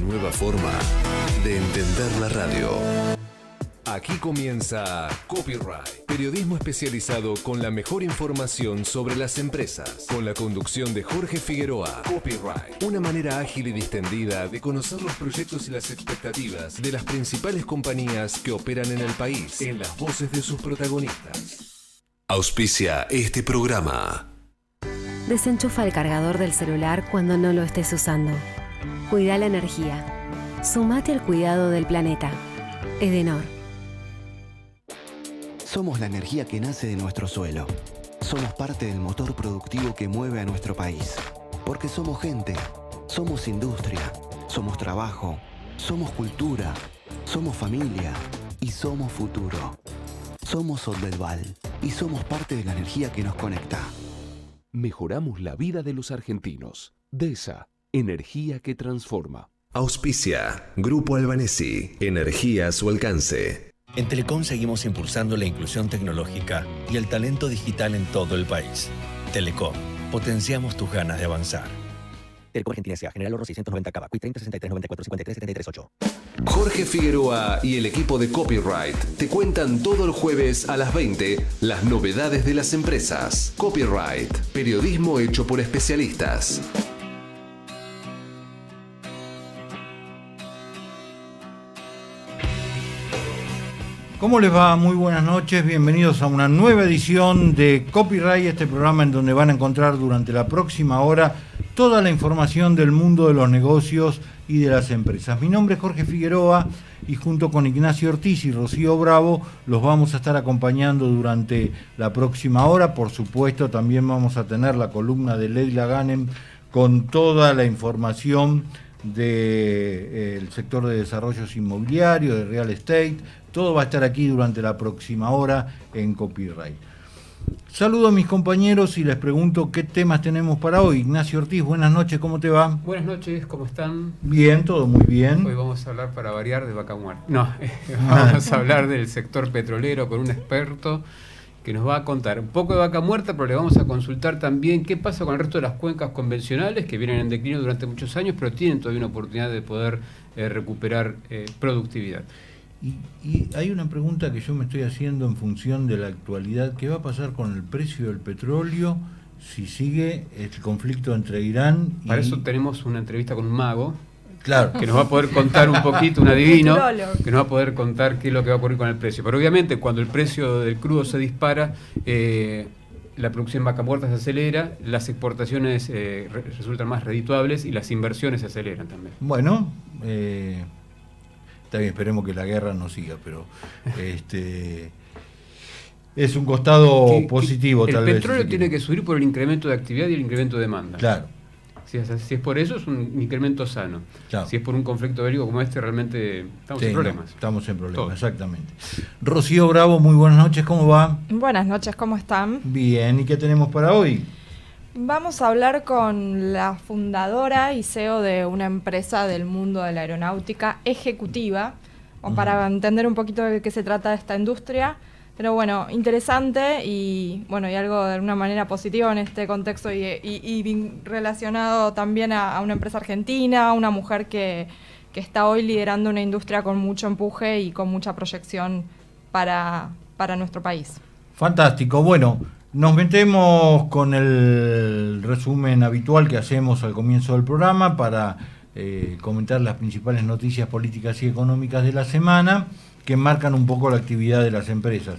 nueva forma de entender la radio. Aquí comienza Copyright, periodismo especializado con la mejor información sobre las empresas, con la conducción de Jorge Figueroa. Copyright, una manera ágil y distendida de conocer los proyectos y las expectativas de las principales compañías que operan en el país, en las voces de sus protagonistas. Auspicia este programa. Desenchufa el cargador del celular cuando no lo estés usando. Cuida la energía. Sumate al cuidado del planeta. Edenor. Somos la energía que nace de nuestro suelo. Somos parte del motor productivo que mueve a nuestro país. Porque somos gente, somos industria, somos trabajo, somos cultura, somos familia y somos futuro. Somos Oldelval y somos parte de la energía que nos conecta. Mejoramos la vida de los argentinos. DESA, energía que transforma. Auspicia Grupo Albanesi, energía a su alcance. En Telecom seguimos impulsando la inclusión tecnológica y el talento digital en todo el país. Telecom, potenciamos tus ganas de avanzar. Telecom Argentina S.A. General Oro 690 Cava, Quick 30 63 94 53 73 8. Jorge Figueroa y el equipo de Copyright te cuentan todo el jueves a las 20 las novedades de las empresas. Copyright, periodismo hecho por especialistas. ¿Cómo les va? Muy buenas noches, bienvenidos a una nueva edición de Copyright, este programa en donde van a encontrar durante la próxima hora toda la información del mundo de los negocios y de las empresas. Mi nombre es Jorge Figueroa y junto con Ignacio Ortiz y Rocío Bravo los vamos a estar acompañando durante la próxima hora. Por supuesto, también vamos a tener la columna de Leila Ganem con toda la información del sector de desarrollos inmobiliarios, de real estate. Todo va a estar aquí durante la próxima hora en Copyright. Saludo a mis compañeros y les pregunto qué temas tenemos para hoy. Ignacio Ortiz, buenas noches, ¿cómo te va? Buenas noches, ¿cómo están? Bien, todo muy bien. Hoy vamos a hablar, para variar, de vaca muerta. No, vamos a hablar del sector petrolero con un experto que nos va a contar un poco de vaca muerta, pero le vamos a consultar también qué pasa con el resto de las cuencas convencionales que vienen en declino durante muchos años, pero tienen todavía una oportunidad de poder recuperar productividad. Y hay una pregunta que yo me estoy haciendo en función de la actualidad. ¿Qué va a pasar con el precio del petróleo si sigue el conflicto entre Irán y... Para eso tenemos una entrevista con un mago, claro, que nos va a poder contar un poquito, un adivino, que nos va a poder contar qué es lo que va a ocurrir con el precio. Pero obviamente cuando el precio del crudo se dispara, la producción en vaca muerta se acelera, las exportaciones resultan más redituables y las inversiones se aceleran también. Bueno, está bien, esperemos que la guerra no siga, pero es un costado positivo tal vez. El petróleo tiene que subir por el incremento de actividad y el incremento de demanda. Claro. Si es por eso, es un incremento sano. Claro. Si es por un conflicto bélico como este, realmente estamos en problemas. No, estamos en problemas, Todos. Exactamente. Rocío Bravo, muy buenas noches, ¿cómo va? Buenas noches, ¿cómo están? Bien, ¿y qué tenemos para hoy? Vamos a hablar con la fundadora y CEO de una empresa del mundo de la aeronáutica ejecutiva, para entender un poquito de qué se trata esta industria. Pero bueno, interesante y bueno, y algo de alguna manera positivo en este contexto y relacionado también a una empresa argentina, una mujer que está hoy liderando una industria con mucho empuje y con mucha proyección para nuestro país. Fantástico, bueno, nos metemos con el resumen habitual que hacemos al comienzo del programa para comentar las principales noticias políticas y económicas de la semana que marcan un poco la actividad de las empresas.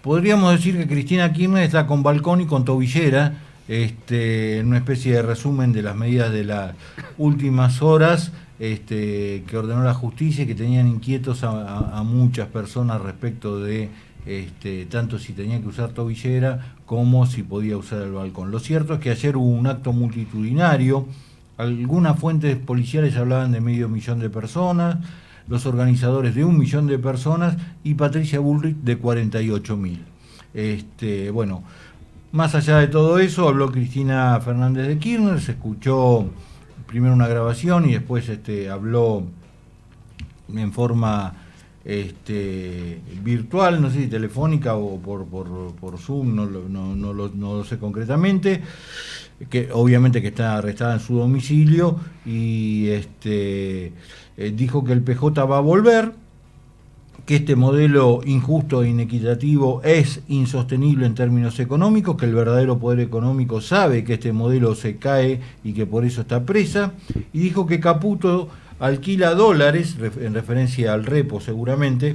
Podríamos decir que Cristina Kirchner está con balcón y con tobillera, en una especie de resumen de las medidas de las últimas horas que ordenó la justicia y que tenían inquietos a muchas personas respecto de tanto si tenía que usar tobillera como si podía usar el balcón. Lo cierto es que ayer hubo un acto multitudinario, algunas fuentes policiales hablaban de 500.000 de personas, los organizadores de 1 millón de personas y Patricia Bullrich de 48.000. Bueno, más allá de todo eso, habló Cristina Fernández de Kirchner, se escuchó primero una grabación y después habló en forma virtual, no sé si telefónica o por Zoom, no lo sé concretamente, que obviamente que está arrestada en su domicilio, y dijo que el PJ va a volver, que este modelo injusto e inequitativo es insostenible en términos económicos, que el verdadero poder económico sabe que este modelo se cae y que por eso está presa, y dijo que Caputo alquila dólares, en referencia al repo seguramente,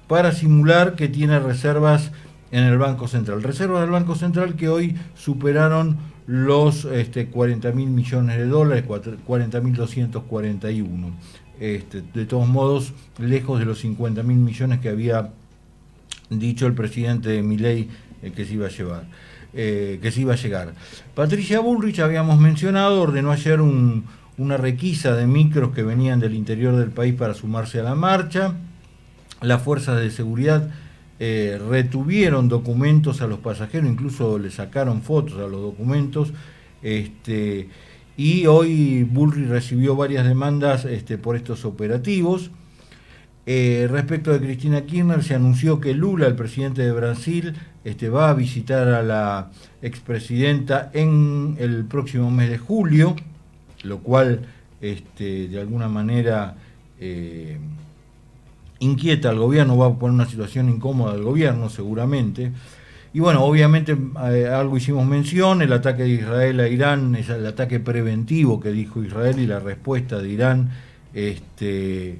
para simular que tiene reservas en el Banco Central. Reservas del Banco Central que hoy superaron los 40.000 millones de dólares, 40.241. De todos modos, lejos de los 50.000 millones que había dicho el presidente Milei que se iba a llevar, que se iba a llegar. Patricia Bullrich, habíamos mencionado, ordenó ayer una requisa de micros que venían del interior del país para sumarse a la marcha. Las fuerzas de seguridad retuvieron documentos a los pasajeros, incluso le sacaron fotos a los documentos, y hoy Bullrich recibió varias demandas por estos operativos. Respecto de Cristina Kirchner, se anunció que Lula, el presidente de Brasil, va a visitar a la expresidenta en el próximo mes de julio, lo cual de alguna manera inquieta al gobierno, va a poner una situación incómoda al gobierno seguramente. Y bueno, obviamente algo hicimos mención, el ataque de Israel a Irán, es el ataque preventivo que dijo Israel y la respuesta de Irán, que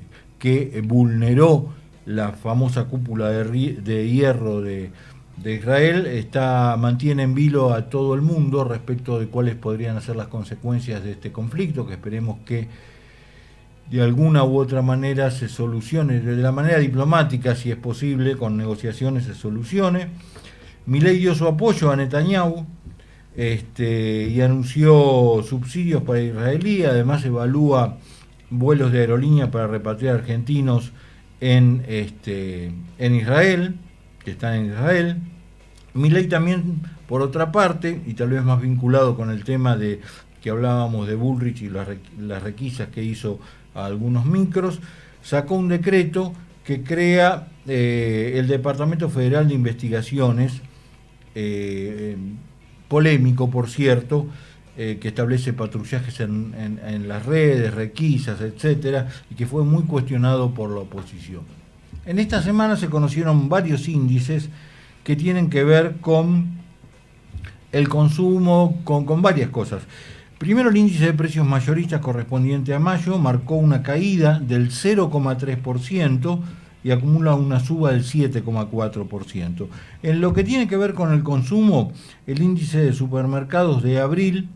vulneró la famosa cúpula de hierro de Israel, mantiene en vilo a todo el mundo respecto de cuáles podrían ser las consecuencias de este conflicto, que esperemos que de alguna u otra manera se solucione, de la manera diplomática, si es posible, con negociaciones se solucione. Milei dio su apoyo a Netanyahu y anunció subsidios para israelí, además evalúa vuelos de aerolínea para repatriar argentinos en Israel, que están en Israel. Milei también, por otra parte, y tal vez más vinculado con el tema de que hablábamos de Bullrich y las requisas que hizo a algunos micros, sacó un decreto que crea el Departamento Federal de Investigaciones, polémico por cierto, que establece patrullajes en las redes, requisas, etcétera, y que fue muy cuestionado por la oposición. En esta semana se conocieron varios índices que tienen que ver con el consumo, con varias cosas. Primero, el índice de precios mayoristas correspondiente a mayo marcó una caída del 0,3% y acumula una suba del 7,4%. En lo que tiene que ver con el consumo, el índice de supermercados de abril,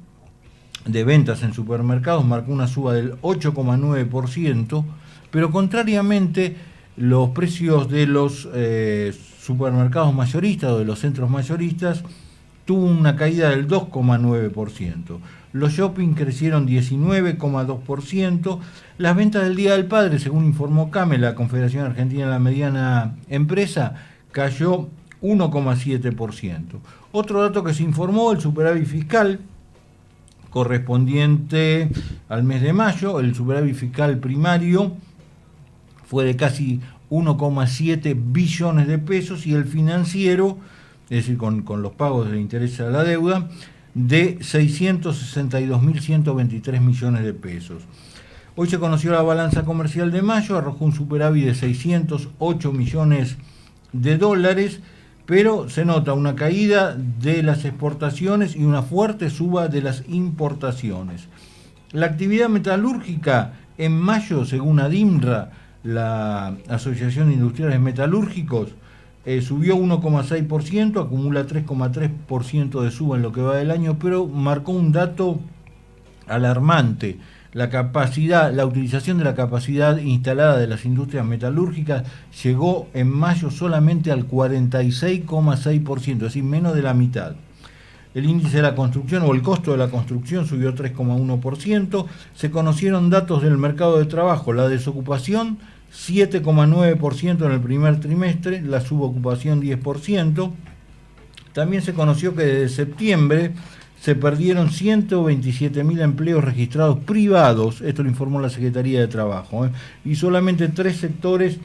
de ventas en supermercados, marcó una suba del 8,9%, pero contrariamente, los precios de los supermercados mayoristas o de los centros mayoristas tuvo una caída del 2,9%. Los shopping crecieron 19,2%. Las ventas del Día del Padre, según informó CAME, la Confederación Argentina de la Mediana Empresa, cayó 1,7%. Otro dato que se informó, el superávit fiscal correspondiente al mes de mayo, el superávit fiscal primario fue de casi 1,7 billones de pesos y el financiero, es decir, con los pagos de interés a la deuda, de 662.123 millones de pesos. Hoy se conoció la balanza comercial de mayo, arrojó un superávit de 608 millones de dólares, pero se nota una caída de las exportaciones y una fuerte suba de las importaciones. La actividad metalúrgica en mayo, según ADIMRA, la Asociación de Industriales Metalúrgicos, subió 1,6%, acumula 3,3% de suba en lo que va del año, pero marcó un dato alarmante. La utilización de la capacidad instalada de las industrias metalúrgicas llegó en mayo solamente al 46,6%, es decir, menos de la mitad. El índice de la construcción o el costo de la construcción subió 3,1%. Se conocieron datos del mercado de trabajo, la desocupación 7,9% en el primer trimestre, la subocupación 10%. También se conoció que desde septiembre se perdieron 127.000 empleos registrados privados, esto lo informó la Secretaría de Trabajo, y solamente 3 sectores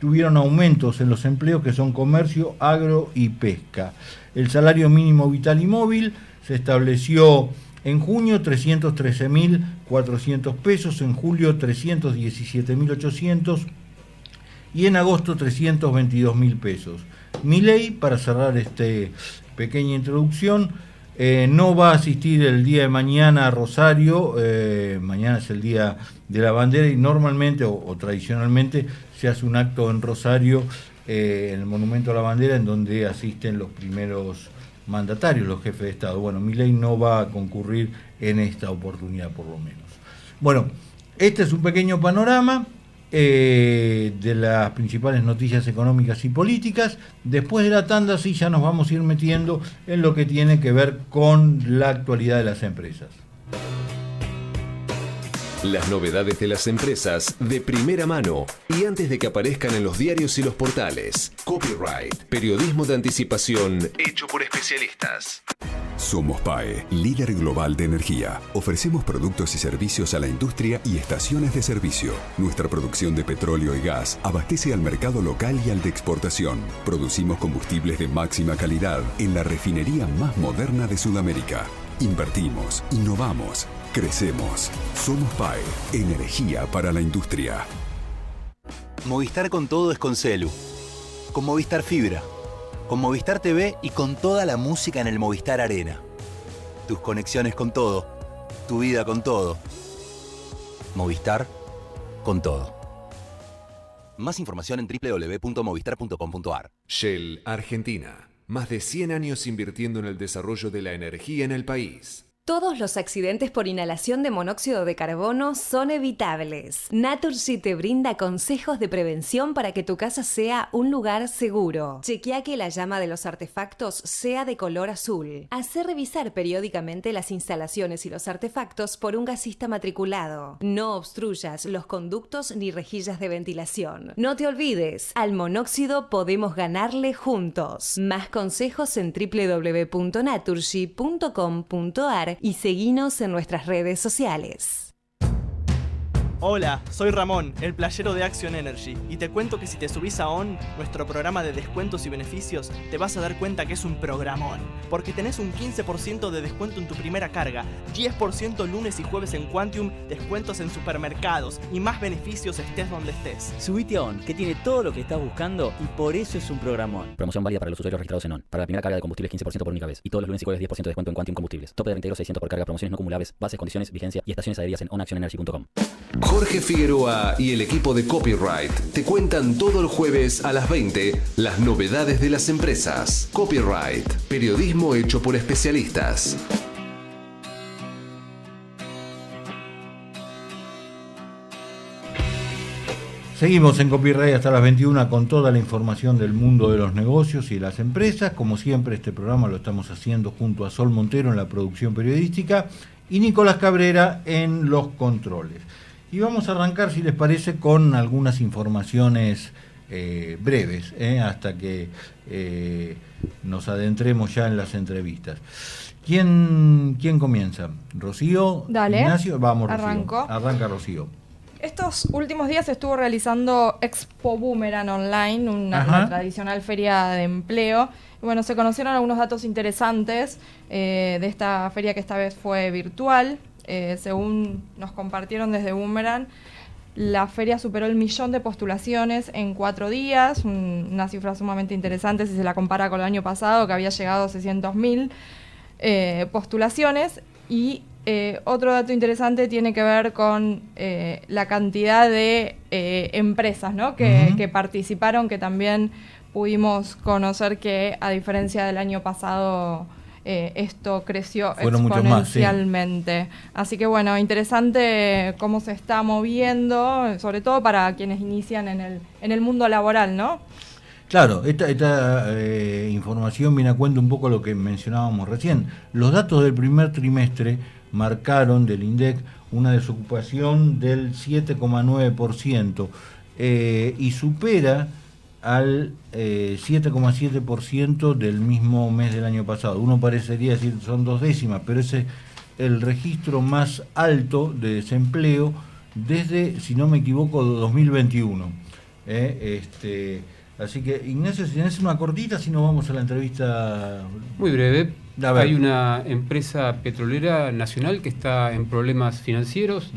tuvieron aumentos en los empleos que son comercio, agro y pesca. El salario mínimo vital y móvil se estableció en junio 313.400 pesos, en julio 317.800 y en agosto 322.000 pesos. Milei, para cerrar esta pequeña introducción, no va a asistir el día de mañana a Rosario. Mañana es el Día de la Bandera y normalmente o tradicionalmente se hace un acto en Rosario, en el Monumento a la Bandera, en donde asisten los primeros mandatarios, los jefes de Estado. Bueno, Milei no va a concurrir en esta oportunidad, por lo menos. Bueno, este es un pequeño panorama de las principales noticias económicas y políticas. Después de la tanda sí ya nos vamos a ir metiendo en lo que tiene que ver con la actualidad de las empresas. Las novedades de las empresas de primera mano y antes de que aparezcan en los diarios y los portales. Copyright, periodismo de anticipación hecho por especialistas. Somos PAE, líder global de energía. Ofrecemos productos y servicios a la industria y estaciones de servicio. Nuestra producción de petróleo y gas abastece al mercado local y al de exportación. Producimos combustibles de máxima calidad en la refinería más moderna de Sudamérica. Invertimos, innovamos, crecemos. Somos PAE, energía para la industria. Movistar con todo es con Celu. Con Movistar Fibra. Con Movistar TV y con toda la música en el Movistar Arena. Tus conexiones con todo. Tu vida con todo. Movistar con todo. Más información en www.movistar.com.ar. Shell Argentina. Más de 100 años invirtiendo en el desarrollo de la energía en el país. Todos los accidentes por inhalación de monóxido de carbono son evitables. Naturgy te brinda consejos de prevención para que tu casa sea un lugar seguro. Chequea que la llama de los artefactos sea de color azul. Hacé revisar periódicamente las instalaciones y los artefactos por un gasista matriculado. No obstruyas los conductos ni rejillas de ventilación. No te olvides, al monóxido podemos ganarle juntos. Más consejos en www.naturgy.com.ar y seguinos en nuestras redes sociales. Hola, soy Ramón, el playero de Action Energy, y te cuento que si te subís a ON, nuestro programa de descuentos y beneficios, te vas a dar cuenta que es un programón, porque tenés un 15% de descuento en tu primera carga, 10% lunes y jueves en Quantium, descuentos en supermercados y más beneficios estés donde estés. Subite a ON, que tiene todo lo que estás buscando y por eso es un programón. Promoción válida para los usuarios registrados en ON. Para la primera carga de combustibles 15% por única vez. Y todos los lunes y jueves 10% de descuento en Quantium Combustibles. Tope de reintegro 600 por carga, promociones no acumulables, bases, condiciones, vigencia y estaciones adheridas en onactionenergy.com. Jorge Figueroa y el equipo de Copyright te cuentan todo el jueves a las 20 las novedades de las empresas. Copyright, periodismo hecho por especialistas. Seguimos en Copyright hasta las 21 con toda la información del mundo de los negocios y las empresas. Como siempre, este programa lo estamos haciendo junto a Sol Montero en la producción periodística y Nicolás Cabrera en los controles. Y vamos a arrancar, si les parece, con algunas informaciones breves, hasta que nos adentremos ya en las entrevistas. ¿Quién comienza? ¿Rocío? Dale. ¿Ignacio? Vamos, Rocío. Arranco. Arranca, Rocío. Estos últimos días se estuvo realizando Expo Boomerang Online, una tradicional feria de empleo. Y bueno, se conocieron algunos datos interesantes de esta feria, que esta vez fue virtual. Según nos compartieron desde Boomerang, la feria superó el 1.000.000 de postulaciones en 4 días, una cifra sumamente interesante si se la compara con el año pasado, que había llegado a 600.000 postulaciones. Y otro dato interesante tiene que ver con la cantidad de empresas, ¿no? que participaron, que también pudimos conocer que, a diferencia del año pasado, esto creció exponencialmente. Así que bueno, interesante cómo se está moviendo, sobre todo para quienes inician en el mundo laboral, ¿no? Claro, esta información viene a cuento un poco lo que mencionábamos recién. Los datos del primer trimestre marcaron del INDEC una desocupación del 7,9% y supera al 7,7% del mismo mes del año pasado. Uno parecería decir son 2 décimas, pero ese es el registro más alto de desempleo desde, si no me equivoco, 2021. Así que, Ignacio, si tenés una cortita, si no vamos a la entrevista. Muy breve. Hay una empresa petrolera nacional que está en problemas financieros.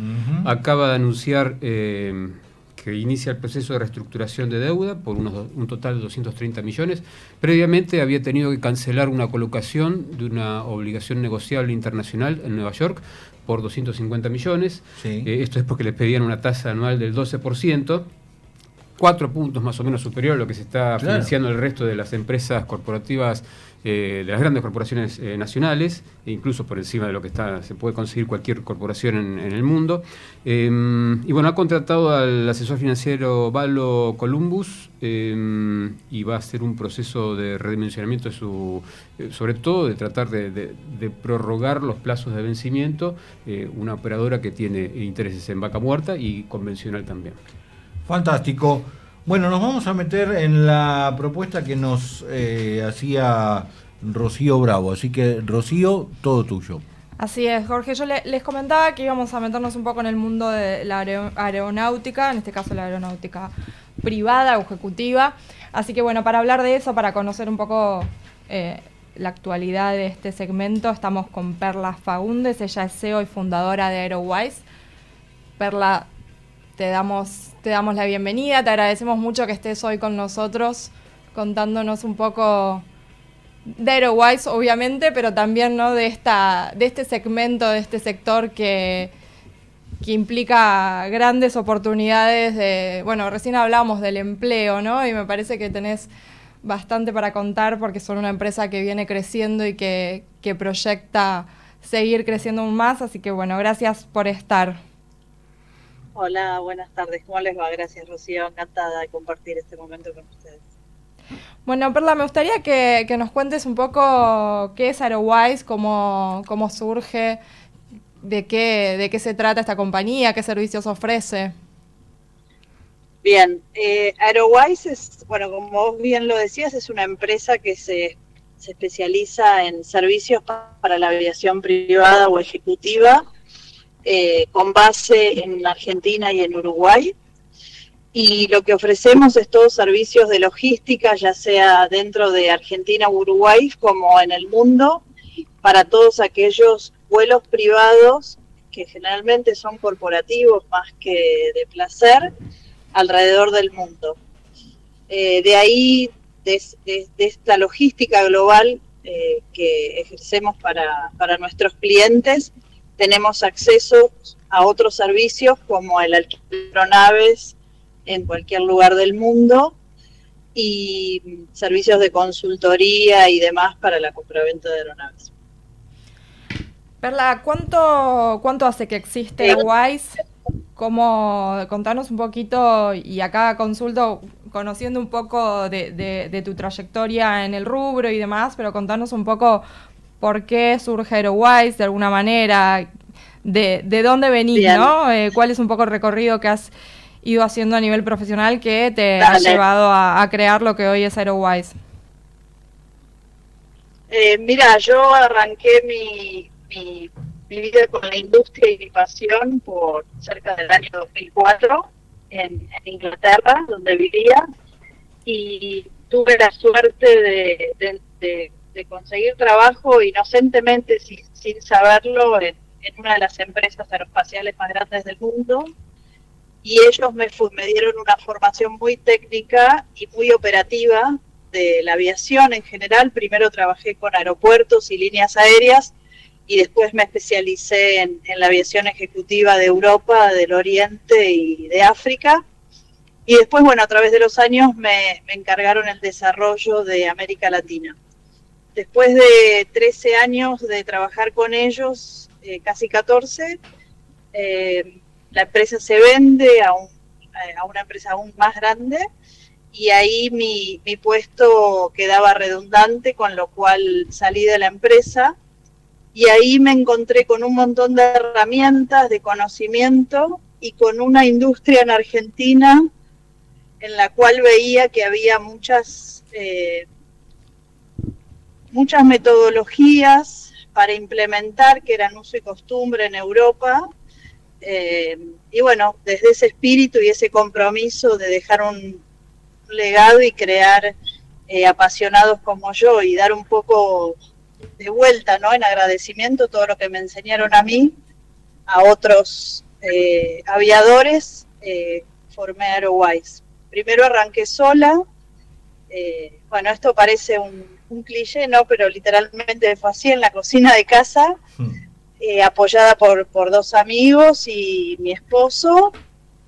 Acaba de anunciar que inicia el proceso de reestructuración de deuda por un total de 230 millones. Previamente había tenido que cancelar una colocación de una obligación negociable internacional en Nueva York por 250 millones. Sí. Esto es porque les pedían una tasa anual del 12%. 4 puntos más o menos superior a lo que se está financiando el resto de las empresas corporativas, de las grandes corporaciones nacionales, e incluso por encima de lo que se puede conseguir cualquier corporación en el mundo. Y bueno, ha contratado al asesor financiero Valo Columbus y va a hacer un proceso de redimensionamiento de sobre todo de tratar de prorrogar los plazos de vencimiento, una operadora que tiene intereses en vaca muerta y convencional también. Fantástico. Bueno, nos vamos a meter en la propuesta que nos hacía Rocío Bravo. Así que, Rocío, todo tuyo. Así es, Jorge. Yo les comentaba que íbamos a meternos un poco en el mundo de la aeronáutica, en este caso la aeronáutica privada o ejecutiva. Así que, bueno, para hablar de eso, para conocer un poco la actualidad de este segmento, estamos con Perla Faúndez. Ella es CEO y fundadora de AeroWise. Perla, te damos la bienvenida, te agradecemos mucho que estés hoy con nosotros contándonos un poco de AeroWise, obviamente, pero también, ¿no?, de este segmento, de este sector que implica grandes oportunidades bueno, recién hablábamos del empleo, ¿no? Y me parece que tenés bastante para contar porque son una empresa que viene creciendo y que proyecta seguir creciendo aún más, así que bueno, gracias por estar. Hola, buenas tardes. ¿Cómo les va? Gracias, Rocío. Encantada de compartir este momento con ustedes. Bueno, Perla, me gustaría que nos cuentes un poco qué es AeroWise, cómo surge, de qué se trata esta compañía, qué servicios ofrece. Bien, AeroWise es, bueno, como vos bien lo decías, es una empresa que se especializa en servicios para la aviación privada o ejecutiva, con base en Argentina y en Uruguay, y lo que ofrecemos es todos servicios de logística, ya sea dentro de Argentina o Uruguay, como en el mundo, para todos aquellos vuelos privados, que generalmente son corporativos más que de placer, alrededor del mundo. De ahí, de esta logística global que ejercemos para nuestros clientes, tenemos acceso a otros servicios como el alquiler de aeronaves en cualquier lugar del mundo y servicios de consultoría y demás para la compraventa de aeronaves. Perla, ¿cuánto hace que existe AeroWise? Contanos un poquito, y acá consulto conociendo un poco de tu trayectoria en el rubro y demás, pero contanos un poco ¿por qué surge AeroWise de alguna manera? ¿De dónde venís, bien, ¿no? ¿Cuál es un poco el recorrido que has ido haciendo a nivel profesional que te ha llevado a crear lo que hoy es AeroWise? Mira, yo arranqué mi vida con la industria y mi pasión por cerca del año 2004 en Inglaterra, donde vivía, y tuve la suerte de conseguir trabajo inocentemente, sin saberlo, en una de las empresas aeroespaciales más grandes del mundo, y ellos me dieron una formación muy técnica y muy operativa de la aviación en general. Primero trabajé con aeropuertos y líneas aéreas, y después me especialicé en la aviación ejecutiva de Europa, del Oriente y de África. Y después, bueno, a través de los años me encargaron el desarrollo de América Latina. Después de 13 años de trabajar con ellos, casi 14, la empresa se vende a una empresa aún más grande, y ahí mi puesto quedaba redundante, con lo cual salí de la empresa, y ahí me encontré con un montón de herramientas, de conocimiento, y con una industria en Argentina en la cual veía que había muchas metodologías para implementar que eran uso y costumbre en Europa, y bueno, desde ese espíritu y ese compromiso de dejar un legado y crear apasionados como yo y dar un poco de vuelta, ¿no? En agradecimiento todo lo que me enseñaron a mí, a otros aviadores, formé Aerowise. Primero arranqué sola, bueno, esto parece un cliché, ¿no? Pero literalmente fue así en la cocina de casa, apoyada por 2 amigos y mi esposo,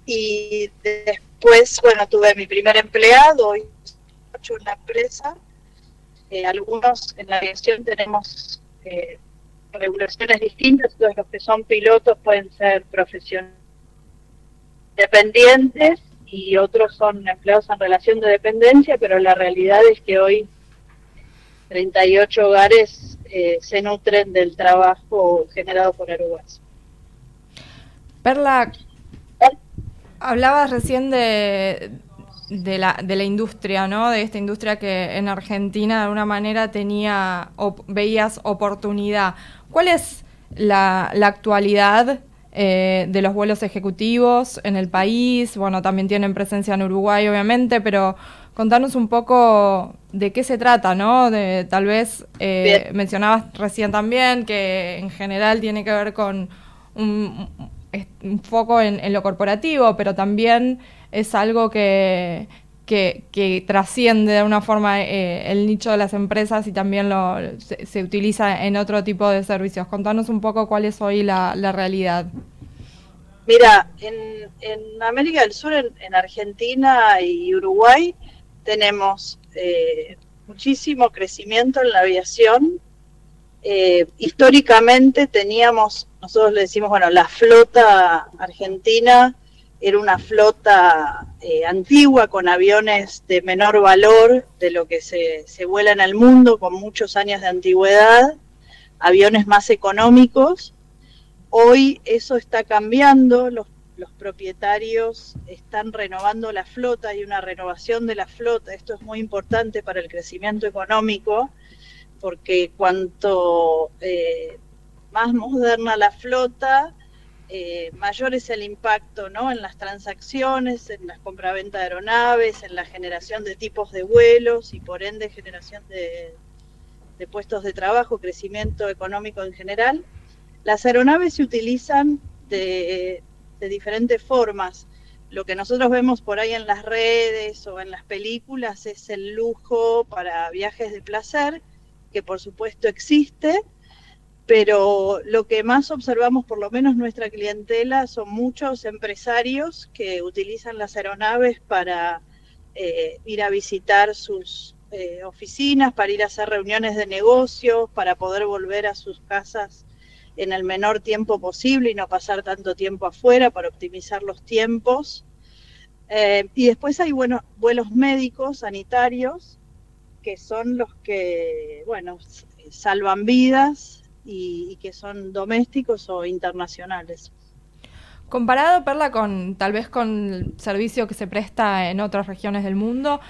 y después, bueno, tuve mi primer empleado, y hecho una empresa. Algunos en la aviación tenemos regulaciones distintas, todos los que son pilotos pueden ser profesionales dependientes y otros son empleados en relación de dependencia, pero la realidad es que hoy 38 hogares se nutren del trabajo generado por Aerowise. Perla, hablabas recién de la industria, ¿no? De esta industria que en Argentina de alguna manera veías oportunidad. ¿Cuál es la actualidad de los vuelos ejecutivos en el país? Bueno, también tienen presencia en Uruguay, obviamente, pero contanos un poco de qué se trata, ¿no? Tal vez mencionabas recién también que en general tiene que ver con un foco en lo corporativo, pero también es algo que trasciende de alguna forma el nicho de las empresas y también se utiliza en otro tipo de servicios. Contanos un poco cuál es hoy la realidad. Mira, en América del Sur, en Argentina y Uruguay, tenemos muchísimo crecimiento en la aviación. Históricamente teníamos, nosotros le decimos, bueno, la flota argentina era una flota antigua con aviones de menor valor de lo que se vuela en el mundo, con muchos años de antigüedad, aviones más económicos. Hoy eso está cambiando, los propietarios están renovando la flota, hay una renovación de la flota. Esto es muy importante para el crecimiento económico, porque cuanto más moderna la flota, mayor es el impacto, ¿no? En las transacciones, en la compra-venta de aeronaves, en la generación de tipos de vuelos y por ende generación de puestos de trabajo, crecimiento económico en general. Las aeronaves se utilizan de diferentes formas. Lo que nosotros vemos por ahí en las redes o en las películas es el lujo para viajes de placer, que por supuesto existe, pero lo que más observamos, por lo menos nuestra clientela, son muchos empresarios que utilizan las aeronaves para ir a visitar sus oficinas, para ir a hacer reuniones de negocios, para poder volver a sus casas en el menor tiempo posible y no pasar tanto tiempo afuera, para optimizar los tiempos. Y después hay vuelos médicos, sanitarios, que son los que, bueno, salvan vidas y que son domésticos o internacionales. Comparado, Perla, tal vez con el servicio que se presta en otras regiones del mundo,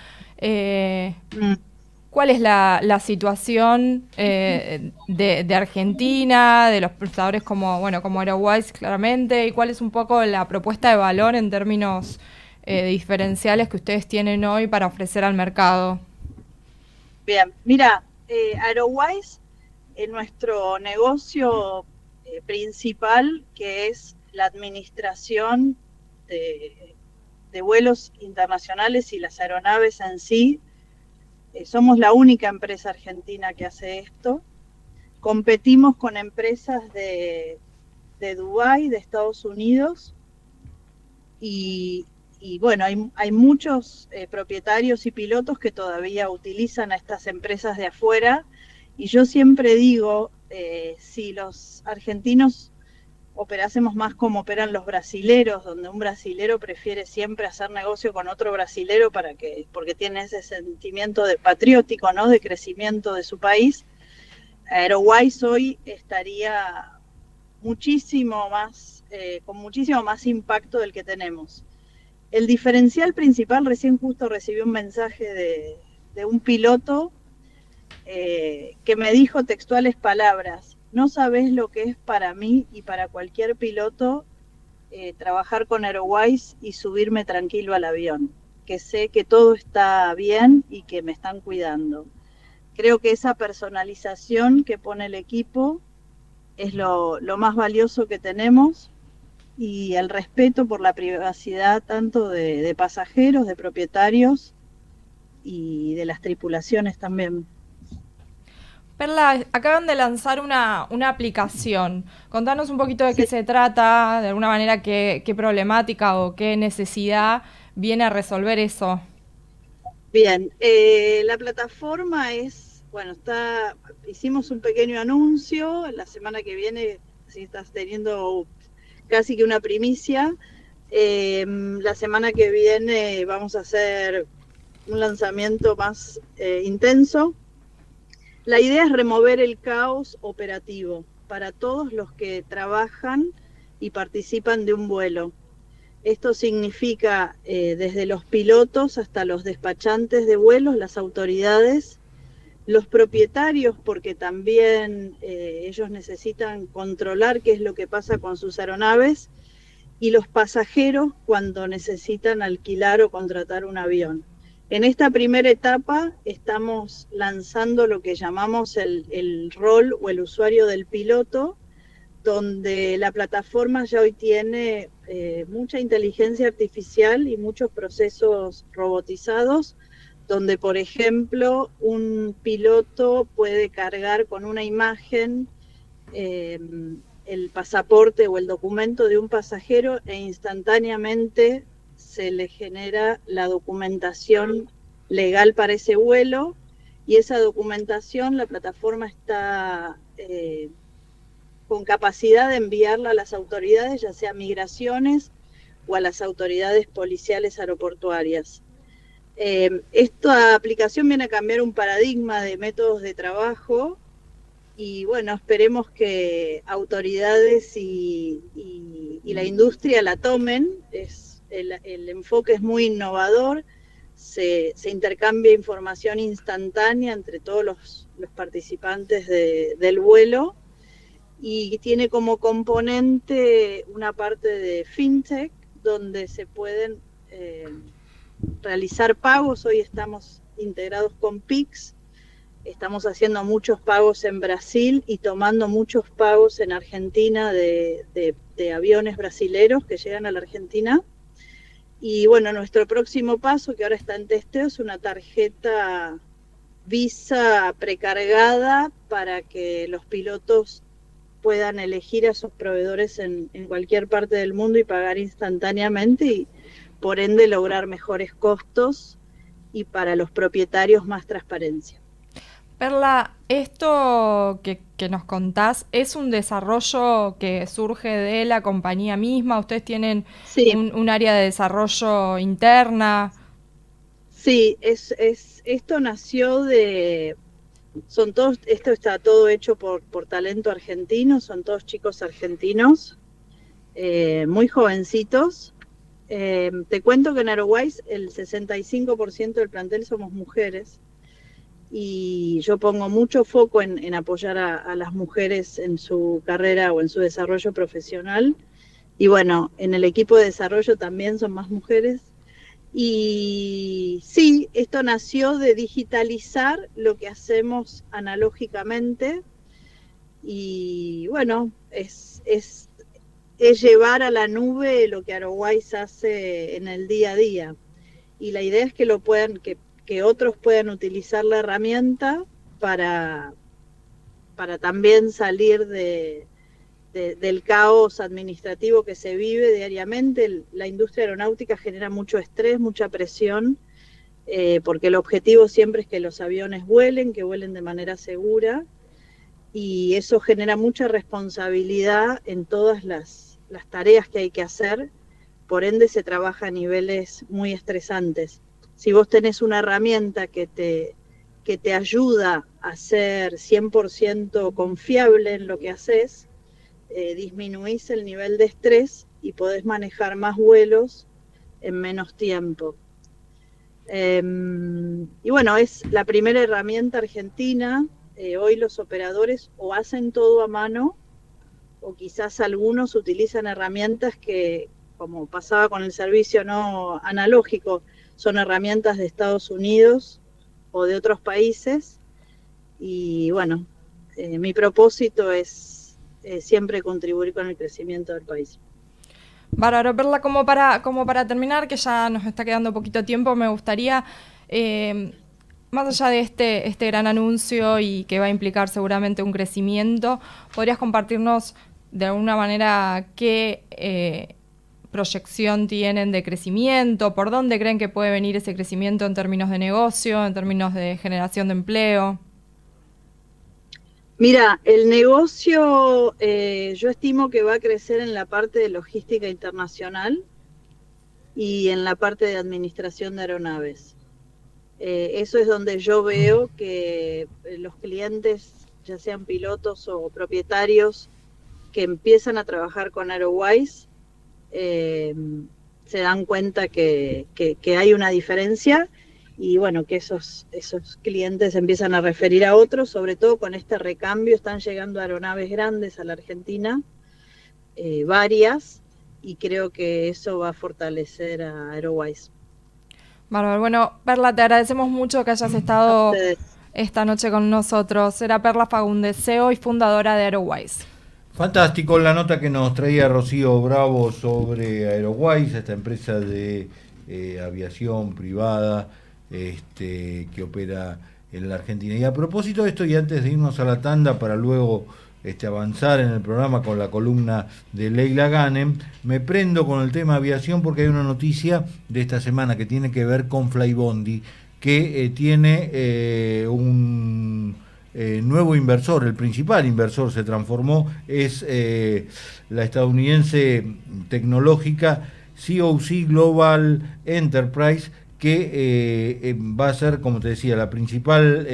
¿cuál es la situación de Argentina, de los prestadores como Aerowise claramente, y cuál es un poco la propuesta de valor en términos diferenciales que ustedes tienen hoy para ofrecer al mercado? Bien, mira, Aerowise, en nuestro negocio principal, que es la administración de vuelos internacionales y las aeronaves en sí, somos la única empresa argentina que hace esto. Competimos con empresas de Dubái, de Estados Unidos, y bueno, hay muchos propietarios y pilotos que todavía utilizan a estas empresas de afuera, y yo siempre digo, si los argentinos operásemos más como operan los brasileros, donde un brasilero prefiere siempre hacer negocio con otro brasilero porque tiene ese sentimiento de patriótico, ¿no? De crecimiento de su país, Aerowise hoy estaría muchísimo más, con muchísimo más impacto del que tenemos. El diferencial principal, recién justo recibí un mensaje de un piloto que me dijo textuales palabras: no sabés lo que es para mí y para cualquier piloto trabajar con Aerowise y subirme tranquilo al avión, que sé que todo está bien y que me están cuidando. Creo que esa personalización que pone el equipo es lo más valioso que tenemos, y el respeto por la privacidad tanto de pasajeros, de propietarios y de las tripulaciones también. Perla, acaban de lanzar una aplicación. Contanos un poquito de qué se trata, de alguna manera qué problemática o qué necesidad viene a resolver eso. Bien, la plataforma es, bueno, hicimos un pequeño anuncio, la semana que viene, si estás teniendo casi que una primicia, la semana que viene vamos a hacer un lanzamiento más intenso. La idea es remover el caos operativo para todos los que trabajan y participan de un vuelo. Esto significa desde los pilotos hasta los despachantes de vuelos, las autoridades, los propietarios, porque también ellos necesitan controlar qué es lo que pasa con sus aeronaves, y los pasajeros cuando necesitan alquilar o contratar un avión. En esta primera etapa estamos lanzando lo que llamamos el rol o el usuario del piloto, donde la plataforma ya hoy tiene mucha inteligencia artificial y muchos procesos robotizados, donde, por ejemplo, un piloto puede cargar con una imagen el pasaporte o el documento de un pasajero e instantáneamente se le genera la documentación legal para ese vuelo, y esa documentación la plataforma está con capacidad de enviarla a las autoridades, ya sea migraciones o a las autoridades policiales aeroportuarias. Esta aplicación viene a cambiar un paradigma de métodos de trabajo y bueno, esperemos que autoridades y la industria la tomen. El enfoque es muy innovador, se intercambia información instantánea entre todos los participantes del vuelo, y tiene como componente una parte de fintech donde se pueden realizar pagos. Hoy estamos integrados con Pix, estamos haciendo muchos pagos en Brasil y tomando muchos pagos en Argentina de aviones brasileros que llegan a la Argentina. Y bueno, nuestro próximo paso, que ahora está en testeo, es una tarjeta Visa precargada para que los pilotos puedan elegir a sus proveedores en cualquier parte del mundo y pagar instantáneamente, y por ende lograr mejores costos y para los propietarios más transparencia. Perla, esto que nos contás, ¿es un desarrollo que surge de la compañía misma? ¿Ustedes tienen un área de desarrollo interna? Sí, esto nació esto está todo hecho por talento argentino, son todos chicos argentinos, muy jovencitos. Te cuento que en Aerowise el 65% del plantel somos mujeres, y yo pongo mucho foco en apoyar a las mujeres en su carrera o en su desarrollo profesional. Y bueno, en el equipo de desarrollo también son más mujeres. Y sí, esto nació de digitalizar lo que hacemos analógicamente. Y bueno, es llevar a la nube lo que Aerowise hace en el día a día. Y la idea es que que otros puedan utilizar la herramienta para también salir del caos administrativo que se vive diariamente. La industria aeronáutica genera mucho estrés, mucha presión, porque el objetivo siempre es que los aviones vuelen, que vuelen de manera segura, y eso genera mucha responsabilidad en todas las tareas que hay que hacer. Por ende se trabaja a niveles muy estresantes. Si vos tenés una herramienta que te ayuda a ser 100% confiable en lo que haces, disminuís el nivel de estrés y podés manejar más vuelos en menos tiempo. Y bueno, es la primera herramienta argentina. Hoy los operadores o hacen todo a mano o quizás algunos utilizan herramientas que, como pasaba con el servicio no analógico, son herramientas de Estados Unidos o de otros países. Y bueno, mi propósito es siempre contribuir con el crecimiento del país. Bárbaro, Perla, como para terminar, que ya nos está quedando poquito tiempo, me gustaría, más allá de este gran anuncio y que va a implicar seguramente un crecimiento, ¿podrías compartirnos de alguna manera qué proyección tienen de crecimiento? ¿Por dónde creen que puede venir ese crecimiento en términos de negocio, en términos de generación de empleo? Mira, el negocio yo estimo que va a crecer en la parte de logística internacional y en la parte de administración de aeronaves. Eso es donde yo veo que los clientes, ya sean pilotos o propietarios, que empiezan a trabajar con Aerowise, se dan cuenta que hay una diferencia. Y bueno, que esos clientes empiezan a referir a otros, sobre todo con este recambio. Están llegando aeronaves grandes a la Argentina, varias, y creo que eso va a fortalecer a Aerowise. Bueno, Perla, te agradecemos mucho que hayas estado esta noche con nosotros. Era Perla Fagundes, CEO y fundadora de Aerowise. Fantástico la nota que nos traía Rocío Bravo sobre Aerowise, esta empresa de aviación privada que opera en la Argentina. Y a propósito de esto, y antes de irnos a la tanda para luego avanzar en el programa con la columna de Leila Ghanem, me prendo con el tema aviación porque hay una noticia de esta semana que tiene que ver con Flybondi, que tiene un nuevo inversor. El principal inversor se transformó, es la estadounidense tecnológica COC Global Enterprise, que va a ser, como te decía, la principal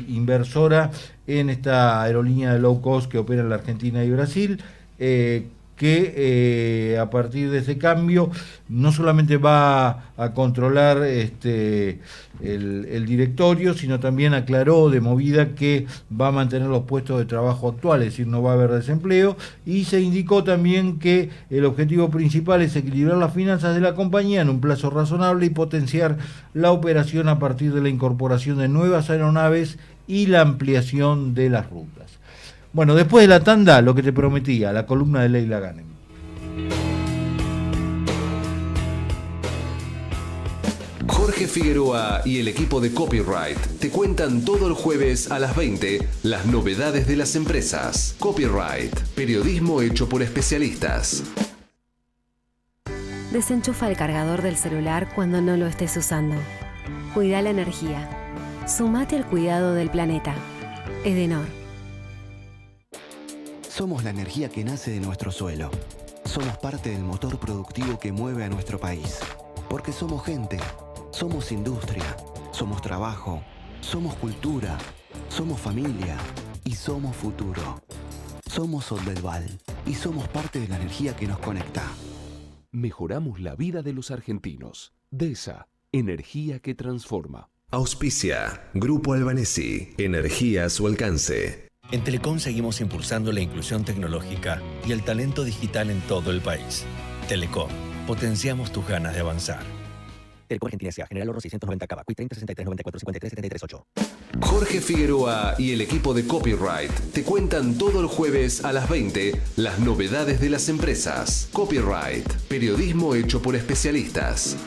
inversora en esta aerolínea de low cost que opera en la Argentina y Brasil, que a partir de ese cambio no solamente va a controlar el directorio, sino también aclaró de movida que va a mantener los puestos de trabajo actuales, es decir, no va a haber desempleo, y se indicó también que el objetivo principal es equilibrar las finanzas de la compañía en un plazo razonable y potenciar la operación a partir de la incorporación de nuevas aeronaves y la ampliación de las rutas. Bueno, después de la tanda, lo que te prometía, la columna de Leila Ghanem. Jorge Figueroa y el equipo de Copyright te cuentan todo el jueves a las 20 las novedades de las empresas. Copyright, periodismo hecho por especialistas. Desenchufa el cargador del celular cuando no lo estés usando. Cuida la energía. Sumate al cuidado del planeta. Edenor. Somos la energía que nace de nuestro suelo. Somos parte del motor productivo que mueve a nuestro país. Porque somos gente, somos industria, somos trabajo, somos cultura, somos familia y somos futuro. Somos Soldelval y somos parte de la energía que nos conecta. Mejoramos la vida de los argentinos. DESA, energía que transforma. Auspicia, Grupo Albanesi, energía a su alcance. En Telecom seguimos impulsando la inclusión tecnológica y el talento digital en todo el país. Telecom, potenciamos tus ganas de avanzar. Telecom Argentina S.A. General Oro 690 Cava, Quick 30 63 94 53 73 8. Jorge Figueroa y el equipo de Copyright te cuentan todo el jueves a las 20 las novedades de las empresas. Copyright, periodismo hecho por especialistas.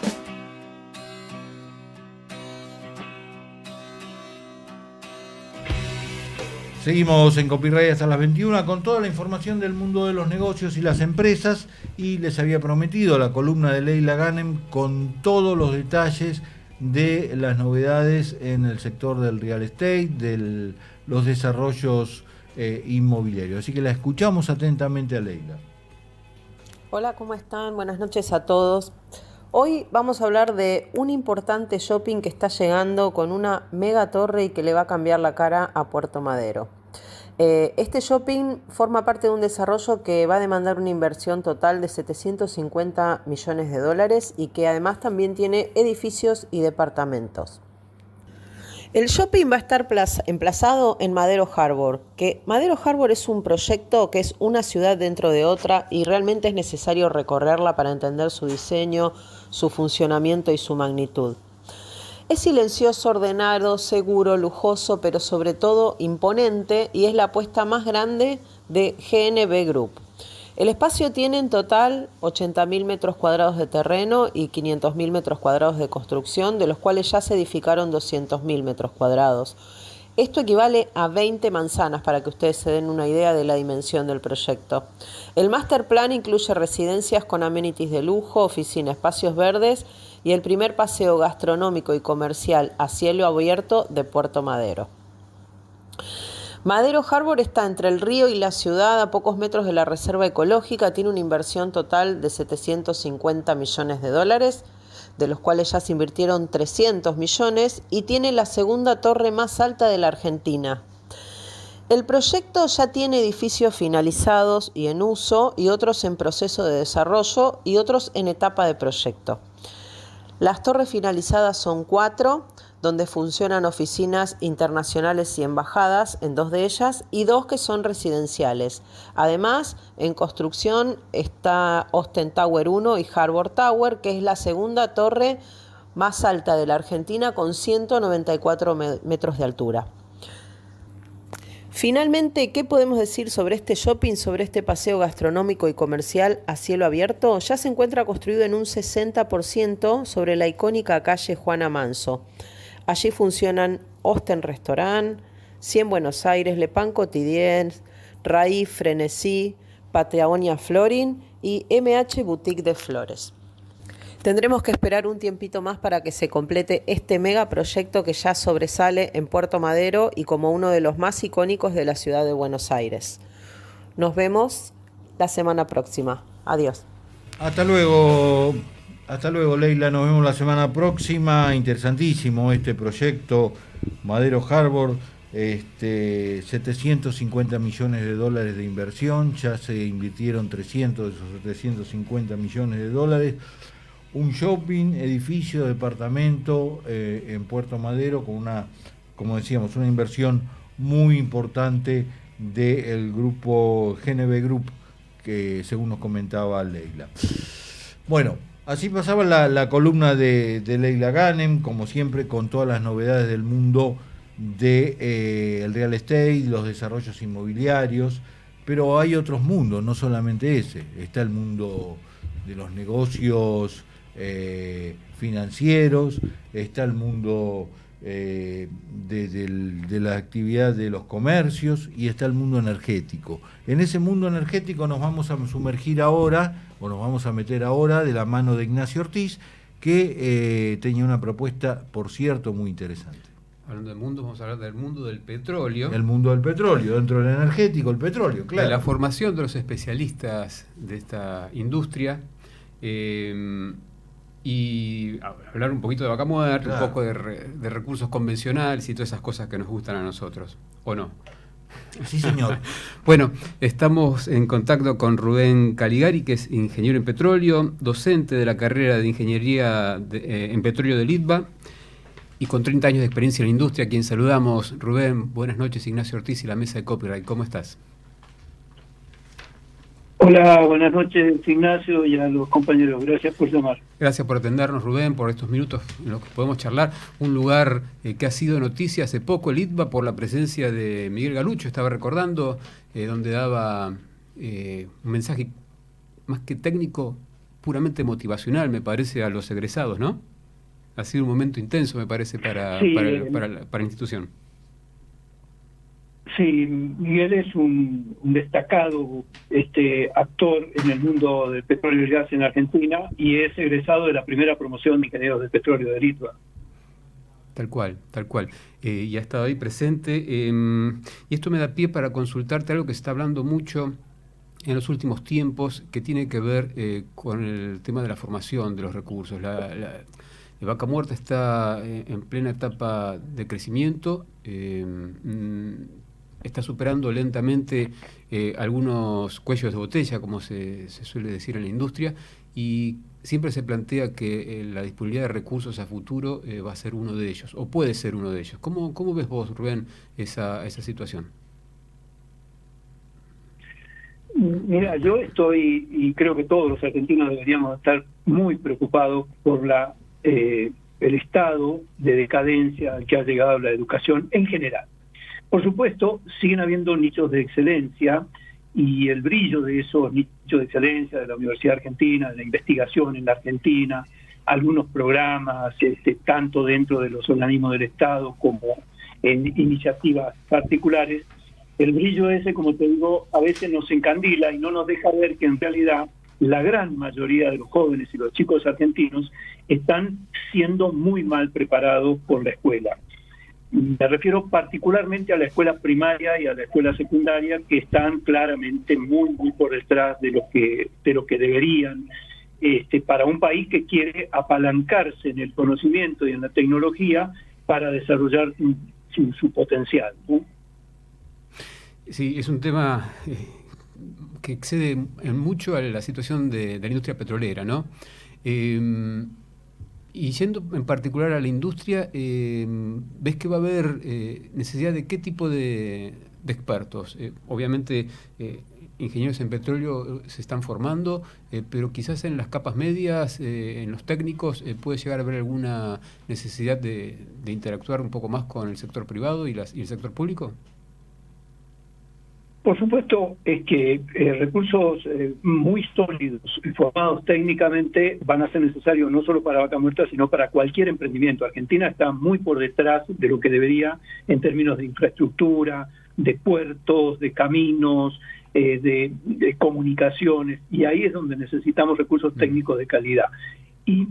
Seguimos en Copyright hasta las 21 con toda la información del mundo de los negocios y las empresas, y les había prometido la columna de Leila Ghanem con todos los detalles de las novedades en el sector del real estate, de los desarrollos inmobiliarios. Así que la escuchamos atentamente a Leila. Hola, ¿cómo están? Buenas noches a todos. Hoy vamos a hablar de un importante shopping que está llegando con una mega torre y que le va a cambiar la cara a Puerto Madero. Este shopping forma parte de un desarrollo que va a demandar una inversión total de 750 millones de dólares y que además también tiene edificios y departamentos. El shopping va a estar emplazado en Madero Harbor, que Madero Harbor es un proyecto que es una ciudad dentro de otra y realmente es necesario recorrerla para entender su diseño, su funcionamiento y su magnitud. Es silencioso, ordenado, seguro, lujoso, pero sobre todo imponente y es la apuesta más grande de GNB Group. El espacio tiene en total 80.000 metros cuadrados de terreno y 500.000 metros cuadrados de construcción, de los cuales ya se edificaron 200.000 metros cuadrados. Esto equivale a 20 manzanas para que ustedes se den una idea de la dimensión del proyecto. El master plan incluye residencias con amenities de lujo, oficina, espacios verdes y el primer paseo gastronómico y comercial a cielo abierto de Puerto Madero. Madero Harbor está entre el río y la ciudad, a pocos metros de la reserva ecológica, tiene una inversión total de 750 millones de dólares, de los cuales ya se invirtieron 300 millones, y tiene la segunda torre más alta de la Argentina. El proyecto ya tiene edificios finalizados y en uso, y otros en proceso de desarrollo, y otros en etapa de proyecto. Las torres finalizadas son 4, donde funcionan oficinas internacionales y embajadas en 2 de ellas y 2 que son residenciales. Además, en construcción está Austin Tower 1 y Harbor Tower, que es la segunda torre más alta de la Argentina con 194 metros de altura. Finalmente, ¿qué podemos decir sobre este shopping, sobre este paseo gastronómico y comercial a cielo abierto? Ya se encuentra construido en un 60% sobre la icónica calle Juana Manso. Allí funcionan Austin Restaurant, 100 Buenos Aires, Le Pan Quotidien, Raíz, Frenesí, Patagonia Florin y MH Boutique de Flores. Tendremos que esperar un tiempito más para que se complete este megaproyecto que ya sobresale en Puerto Madero y como uno de los más icónicos de la ciudad de Buenos Aires. Nos vemos la semana próxima. Adiós. Hasta luego. Hasta luego, Leila. Nos vemos la semana próxima. Interesantísimo este proyecto Madero Harbor. 750 millones de dólares de inversión. Ya se invirtieron 300 de esos 750 millones de dólares. Un shopping, edificio, departamento en Puerto Madero con una, como decíamos, una inversión muy importante del grupo GNB Group, que según nos comentaba Leila. Bueno, así pasaba la columna de Leila Ghanem, como siempre, con todas las novedades del mundo del real estate, los desarrollos inmobiliarios, pero hay otros mundos, no solamente ese. Está el mundo de los negocios financieros, está el mundo de la actividad de los comercios y está el mundo energético. En ese mundo energético nos vamos a sumergir ahora, o nos vamos a meter ahora de la mano de Ignacio Ortiz, que tenía una propuesta, por cierto, muy interesante. Hablando del mundo, vamos a hablar del mundo del petróleo. El mundo del petróleo, dentro del energético, el petróleo, claro. De la formación de los especialistas de esta industria. Y hablar un poquito de vaca muerta, claro, un poco de recursos convencionales y todas esas cosas que nos gustan a nosotros, ¿o no? Sí, señor. Bueno, estamos en contacto con Rubén Caligari, que es ingeniero en petróleo, docente de la carrera de ingeniería en petróleo del ITBA y con 30 años de experiencia en la industria, a quien saludamos. Rubén, buenas noches. Ignacio Ortiz y la mesa de Copyright, ¿cómo estás? Hola, buenas noches, Ignacio, y a los compañeros. Gracias por llamar. Gracias por atendernos, Rubén, por estos minutos en los que podemos charlar. Un lugar que ha sido noticia hace poco, el ITBA, por la presencia de Miguel Galucho, estaba recordando, donde daba un mensaje más que técnico, puramente motivacional, me parece, a los egresados, ¿no? Ha sido un momento intenso, me parece, para la institución. Sí, Miguel es un destacado actor en el mundo del petróleo y gas en Argentina y es egresado de la primera promoción de ingenieros de petróleo del ITBA. Tal cual, tal cual. Y ha estado ahí presente. Y esto me da pie para consultarte algo que se está hablando mucho en los últimos tiempos, que tiene que ver con el tema de la formación de los recursos. Vaca Muerta está en plena etapa de crecimiento. Está superando lentamente algunos cuellos de botella, como se suele decir en la industria, y siempre se plantea que la disponibilidad de recursos a futuro va a ser uno de ellos, o puede ser uno de ellos. ¿Cómo ves vos, Rubén, esa situación? Mira, yo estoy, y creo que todos los argentinos deberíamos estar muy preocupados por el estado de decadencia al que ha llegado la educación en general. Por supuesto, siguen habiendo nichos de excelencia, y el brillo de esos nichos de excelencia de la Universidad Argentina, de la investigación en la Argentina, algunos programas, tanto dentro de los organismos del Estado como en iniciativas particulares, el brillo ese, como te digo, a veces nos encandila y no nos deja ver que en realidad la gran mayoría de los jóvenes y los chicos argentinos están siendo muy mal preparados por la escuela. Me refiero particularmente a la escuela primaria y a la escuela secundaria, que están claramente muy por detrás de lo que deberían, para un país que quiere apalancarse en el conocimiento y en la tecnología para desarrollar su potencial, ¿no? Sí, es un tema que excede en mucho a la situación de la industria petrolera, ¿no? Y yendo en particular a la industria, ¿ves que va a haber necesidad de qué tipo de expertos? Obviamente, ingenieros en petróleo se están formando, pero quizás en las capas medias, en los técnicos, puede llegar a haber alguna necesidad de interactuar un poco más con el sector privado y el sector público. Por supuesto, es que recursos muy sólidos y formados técnicamente van a ser necesarios no solo para Vaca Muerta, sino para cualquier emprendimiento. Argentina está muy por detrás de lo que debería en términos de infraestructura, de puertos, de caminos, de comunicaciones, y ahí es donde necesitamos recursos técnicos de calidad. Y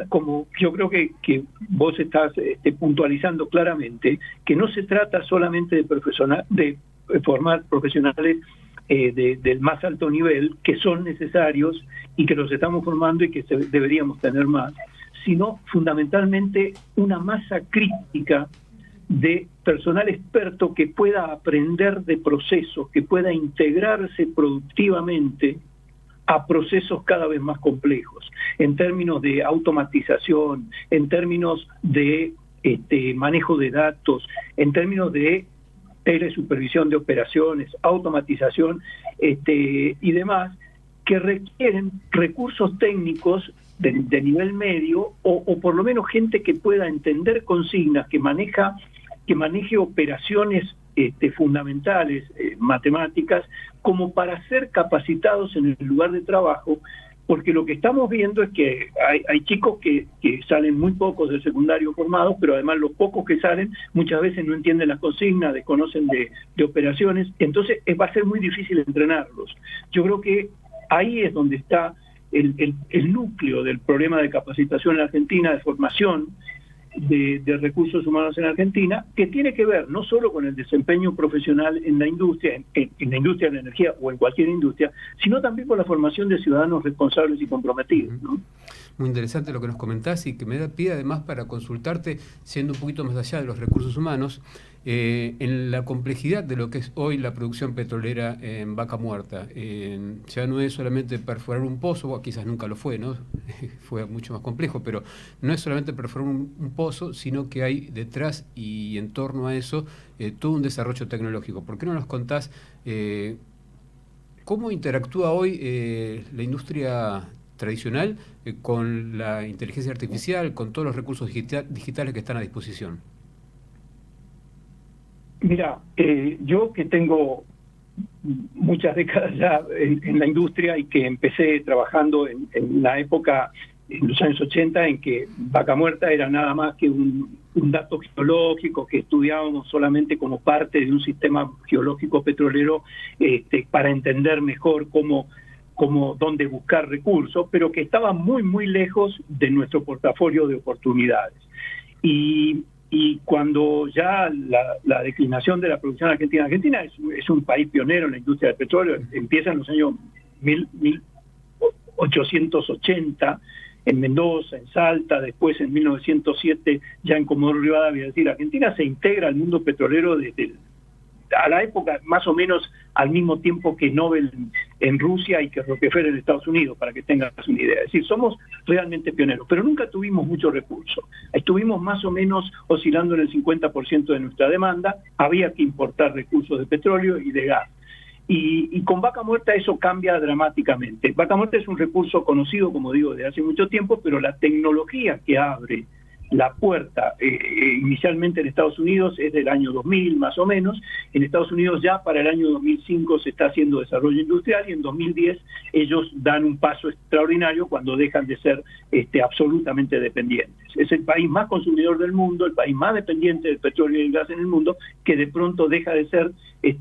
como yo creo que vos estás puntualizando claramente, que no se trata solamente de formar profesionales del más alto nivel, que son necesarios y que los estamos formando y que deberíamos tener más, sino fundamentalmente una masa crítica de personal experto que pueda aprender de procesos, que pueda integrarse productivamente a procesos cada vez más complejos, en términos de automatización, en términos de manejo de datos, en términos de telesupervisión de operaciones, automatización y demás, que requieren recursos técnicos de nivel medio o por lo menos gente que pueda entender consignas, que maneje operaciones fundamentales, matemáticas, como para ser capacitados en el lugar de trabajo, porque lo que estamos viendo es que hay chicos que salen muy pocos del secundario formados, pero además los pocos que salen muchas veces no entienden las consignas, desconocen de operaciones, entonces va a ser muy difícil entrenarlos. Yo creo que ahí es donde está el núcleo del problema de capacitación en Argentina, de formación de recursos humanos en Argentina, que tiene que ver no solo con el desempeño profesional en la industria, en la industria de la energía o en cualquier industria, sino también con la formación de ciudadanos responsables y comprometidos, ¿no? Muy interesante lo que nos comentás y que me da pie además para consultarte, siendo un poquito más allá de los recursos humanos, en la complejidad de lo que es hoy la producción petrolera en Vaca Muerta. Ya no es solamente perforar un pozo, o quizás nunca lo fue, ¿no? Fue mucho más complejo, pero no es solamente perforar un pozo, sino que hay detrás y en torno a eso todo un desarrollo tecnológico. ¿Por qué no nos contás cómo interactúa hoy la industria tradicional con la inteligencia artificial, con todos los recursos digitales que están a disposición? Mira, yo que tengo muchas décadas ya en la industria y que empecé trabajando en la época, en los años 80, en que Vaca Muerta era nada más que un dato geológico que estudiábamos solamente como parte de un sistema geológico petrolero para entender mejor dónde buscar recursos, pero que estaba muy lejos de nuestro portafolio de oportunidades. Y cuando ya la declinación de la producción argentina es un país pionero en la industria del petróleo, empieza en los años 1880 en Mendoza, en Salta, después en 1907 ya en Comodoro Rivadavia. Es decir, Argentina se integra al mundo petrolero a la época más o menos al mismo tiempo que Nobel en Rusia y que Rockefeller en Estados Unidos, para que tengas una idea. Es decir, somos realmente pioneros, pero nunca tuvimos mucho recurso. Estuvimos más o menos oscilando en el 50% de nuestra demanda, había que importar recursos de petróleo y de gas. Y con Vaca Muerta eso cambia dramáticamente. Vaca Muerta es un recurso conocido, como digo, de hace mucho tiempo, pero la tecnología que abre la puerta inicialmente en Estados Unidos es del año 2000 más o menos. En Estados Unidos ya para el año 2005 se está haciendo desarrollo industrial y en 2010 ellos dan un paso extraordinario cuando dejan de ser absolutamente dependientes. Es el país más consumidor del mundo, el país más dependiente del petróleo y del gas en el mundo, que de pronto deja de ser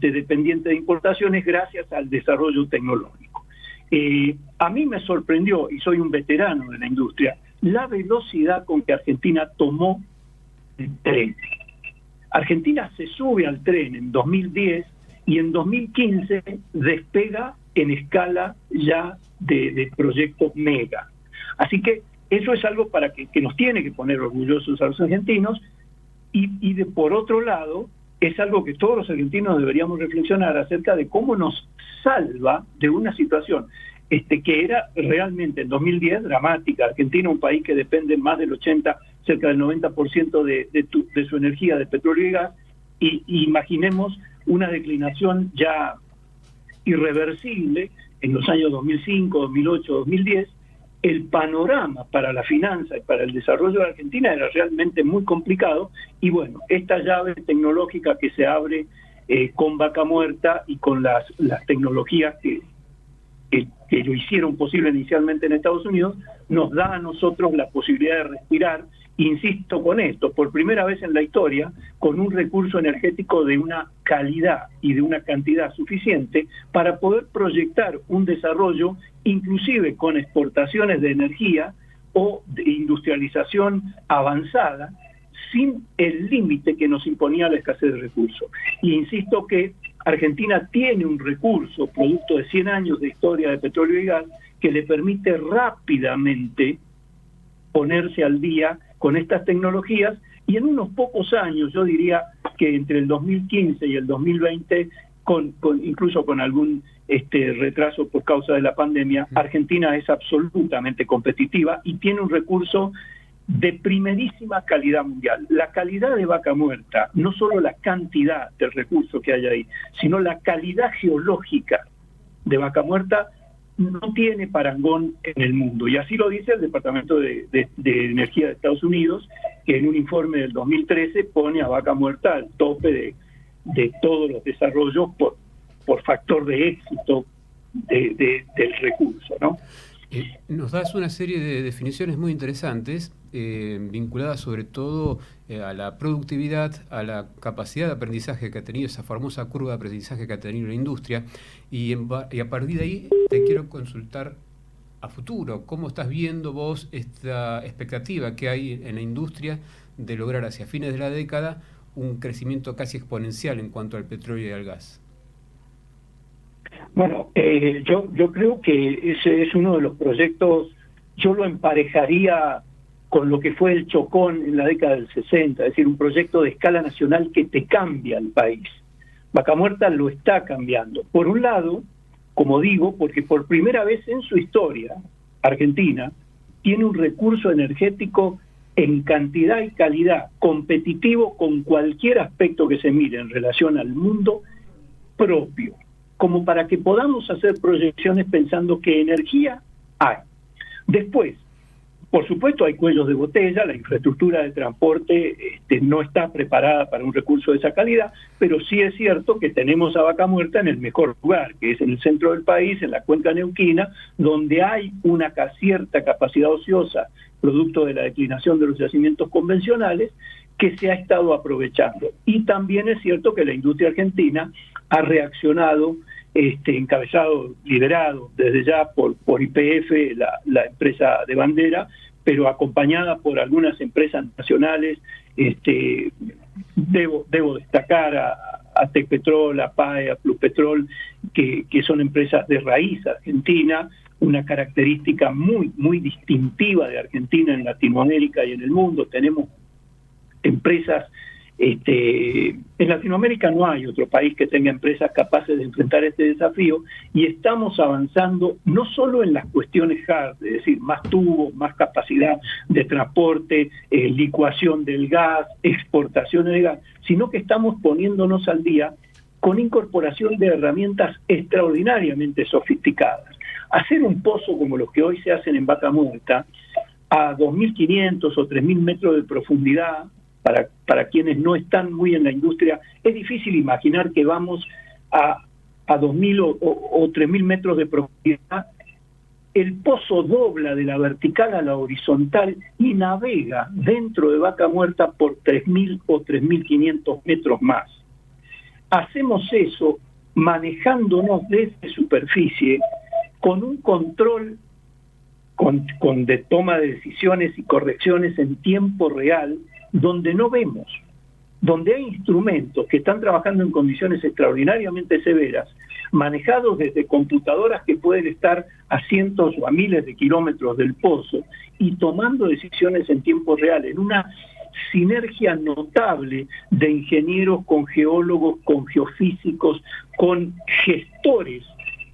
dependiente de importaciones gracias al desarrollo tecnológico. A mí me sorprendió, y soy un veterano de la industria, la velocidad con que Argentina tomó el tren. Argentina se sube al tren en 2010 y en 2015 despega en escala ya de proyectos mega. Así que eso es algo para que nos tiene que poner orgullosos a los argentinos y por otro lado es algo que todos los argentinos deberíamos reflexionar acerca de cómo nos salva de una situación que era realmente en 2010 dramática. Argentina, un país que depende más del 80, cerca del 90% de su energía de petróleo y gas, y imaginemos una declinación ya irreversible en los años 2005, 2008, 2010. El panorama para la finanza y para el desarrollo de Argentina era realmente muy complicado, y bueno, esta llave tecnológica que se abre con Vaca Muerta y con las tecnologías que lo hicieron posible inicialmente en Estados Unidos, nos da a nosotros la posibilidad de respirar, insisto con esto, por primera vez en la historia, con un recurso energético de una calidad y de una cantidad suficiente para poder proyectar un desarrollo, inclusive con exportaciones de energía o de industrialización avanzada, sin el límite que nos imponía la escasez de recursos. Y insisto que Argentina tiene un recurso, producto de 100 años de historia de petróleo y gas, que le permite rápidamente ponerse al día con estas tecnologías, y en unos pocos años, yo diría que entre el 2015 y el 2020, incluso con algún retraso por causa de la pandemia, Argentina es absolutamente competitiva y tiene un recurso de primerísima calidad mundial. La calidad de Vaca Muerta, no solo la cantidad del recurso que hay ahí, sino la calidad geológica de Vaca Muerta no tiene parangón en el mundo. Y así lo dice el Departamento de Energía de Estados Unidos, que en un informe del 2013 pone a Vaca Muerta al tope de todos los desarrollos por factor de éxito del recurso, ¿no? Nos das una serie de definiciones muy interesantes, vinculadas sobre todo a la productividad, a la capacidad de aprendizaje que ha tenido, esa famosa curva de aprendizaje que ha tenido la industria, y a partir de ahí te quiero consultar a futuro, ¿cómo estás viendo vos esta expectativa que hay en la industria de lograr hacia fines de la década un crecimiento casi exponencial en cuanto al petróleo y al gas? Bueno, yo creo que ese es uno de los proyectos, yo lo emparejaría con lo que fue el Chocón en la década del 60, es decir, un proyecto de escala nacional que te cambia el país. Vaca Muerta lo está cambiando. Por un lado, como digo, porque por primera vez en su historia, Argentina tiene un recurso energético en cantidad y calidad competitivo con cualquier aspecto que se mire en relación al mundo propio, como para que podamos hacer proyecciones pensando que energía hay. Después, por supuesto, hay cuellos de botella, la infraestructura de transporte no está preparada para un recurso de esa calidad, pero sí es cierto que tenemos a Vaca Muerta en el mejor lugar, que es en el centro del país, en la cuenca neuquina, donde hay una cierta capacidad ociosa, producto de la declinación de los yacimientos convencionales, que se ha estado aprovechando. Y también es cierto que la industria argentina ha reaccionado, encabezado, liderado desde ya por YPF, la empresa de bandera, pero acompañada por algunas empresas nacionales. Debo destacar a Tecpetrol, a PAE, a Pluspetrol, que son empresas de raíz argentina, una característica muy, muy distintiva de Argentina en Latinoamérica y en el mundo. Tenemos empresas En Latinoamérica no hay otro país que tenga empresas capaces de enfrentar este desafío, y estamos avanzando no solo en las cuestiones hard, es decir, más tubos, más capacidad de transporte, licuación del gas, exportaciones de gas, sino que estamos poniéndonos al día con incorporación de herramientas extraordinariamente sofisticadas. Hacer un pozo como los que hoy se hacen en Vaca Muerta, a 2.500 o 3.000 metros de profundidad, para quienes no están muy en la industria, es difícil imaginar que vamos a 2.000 o 3.000 metros de profundidad. El pozo dobla de la vertical a la horizontal y navega dentro de Vaca Muerta por 3.000 o 3.500 metros más. Hacemos eso manejándonos desde superficie con un control de toma de decisiones y correcciones en tiempo real, donde no vemos, donde hay instrumentos que están trabajando en condiciones extraordinariamente severas, manejados desde computadoras que pueden estar a cientos o a miles de kilómetros del pozo, y tomando decisiones en tiempo real, en una sinergia notable de ingenieros con geólogos, con geofísicos, con gestores,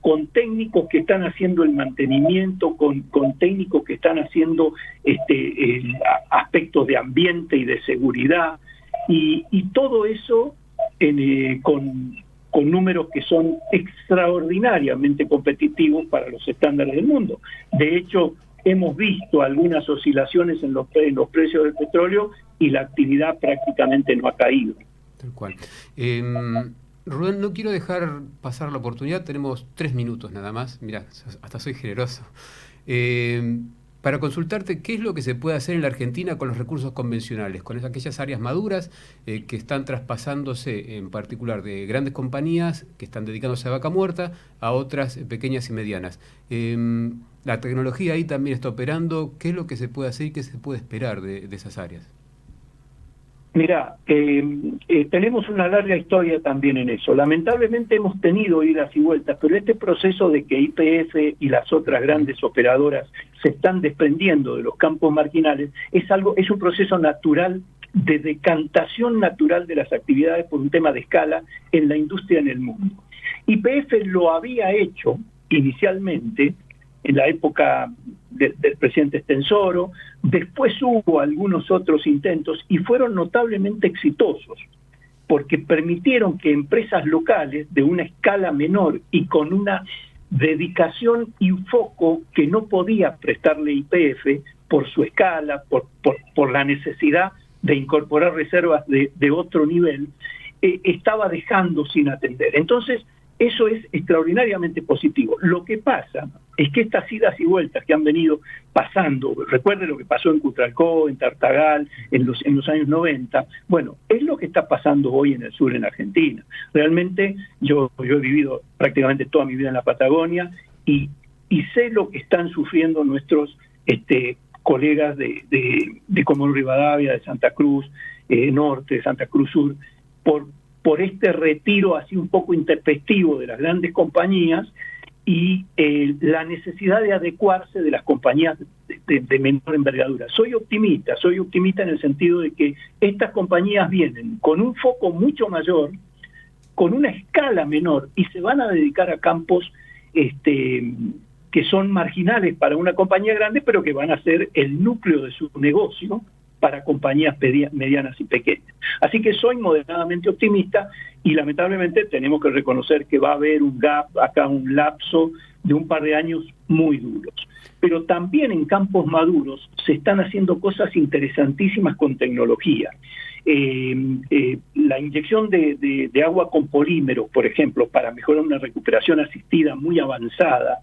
con técnicos que están haciendo el mantenimiento, con técnicos que están haciendo aspectos de ambiente y de seguridad, y todo eso con números que son extraordinariamente competitivos para los estándares del mundo. De hecho, hemos visto algunas oscilaciones en los precios del petróleo y la actividad prácticamente no ha caído. Tal cual. Rubén, no quiero dejar pasar la oportunidad, tenemos 3 minutos nada más, mirá, hasta soy generoso, para consultarte qué es lo que se puede hacer en la Argentina con los recursos convencionales, con aquellas áreas maduras que están traspasándose en particular de grandes compañías que están dedicándose a Vaca Muerta a otras pequeñas y medianas. La tecnología ahí también está operando, ¿qué es lo que se puede hacer y qué se puede esperar de esas áreas? Mira, tenemos una larga historia también en eso. Lamentablemente hemos tenido idas y vueltas, pero este proceso de que YPF y las otras grandes operadoras se están desprendiendo de los campos marginales es un proceso natural de decantación natural de las actividades por un tema de escala en la industria en el mundo. YPF lo había hecho inicialmente en la época del presidente Estensoro, después hubo algunos otros intentos y fueron notablemente exitosos, porque permitieron que empresas locales de una escala menor y con una dedicación y un foco que no podía prestarle YPF por su escala, por la necesidad de incorporar reservas de otro nivel, estaba dejando sin atender. Entonces, eso es extraordinariamente positivo. Lo que pasa es que estas idas y vueltas que han venido pasando, recuerde lo que pasó en Cutralcó, en Tartagal, en los años 90, bueno, es lo que está pasando hoy en el sur, en Argentina. Realmente yo he vivido prácticamente toda mi vida en la Patagonia y sé lo que están sufriendo nuestros colegas de Comodoro Rivadavia, de Santa Cruz Norte, de Santa Cruz Sur, por este retiro así un poco intempestivo de las grandes compañías y la necesidad de adecuarse de las compañías de menor envergadura. Soy optimista en el sentido de que estas compañías vienen con un foco mucho mayor, con una escala menor, y se van a dedicar a campos que son marginales para una compañía grande, pero que van a ser el núcleo de su negocio para compañías medianas y pequeñas. Así que soy moderadamente optimista y lamentablemente tenemos que reconocer que va a haber un gap, acá un lapso de un par de años muy duros. Pero también en campos maduros se están haciendo cosas interesantísimas con tecnología. La inyección de agua con polímeros, por ejemplo, para mejorar una recuperación asistida muy avanzada,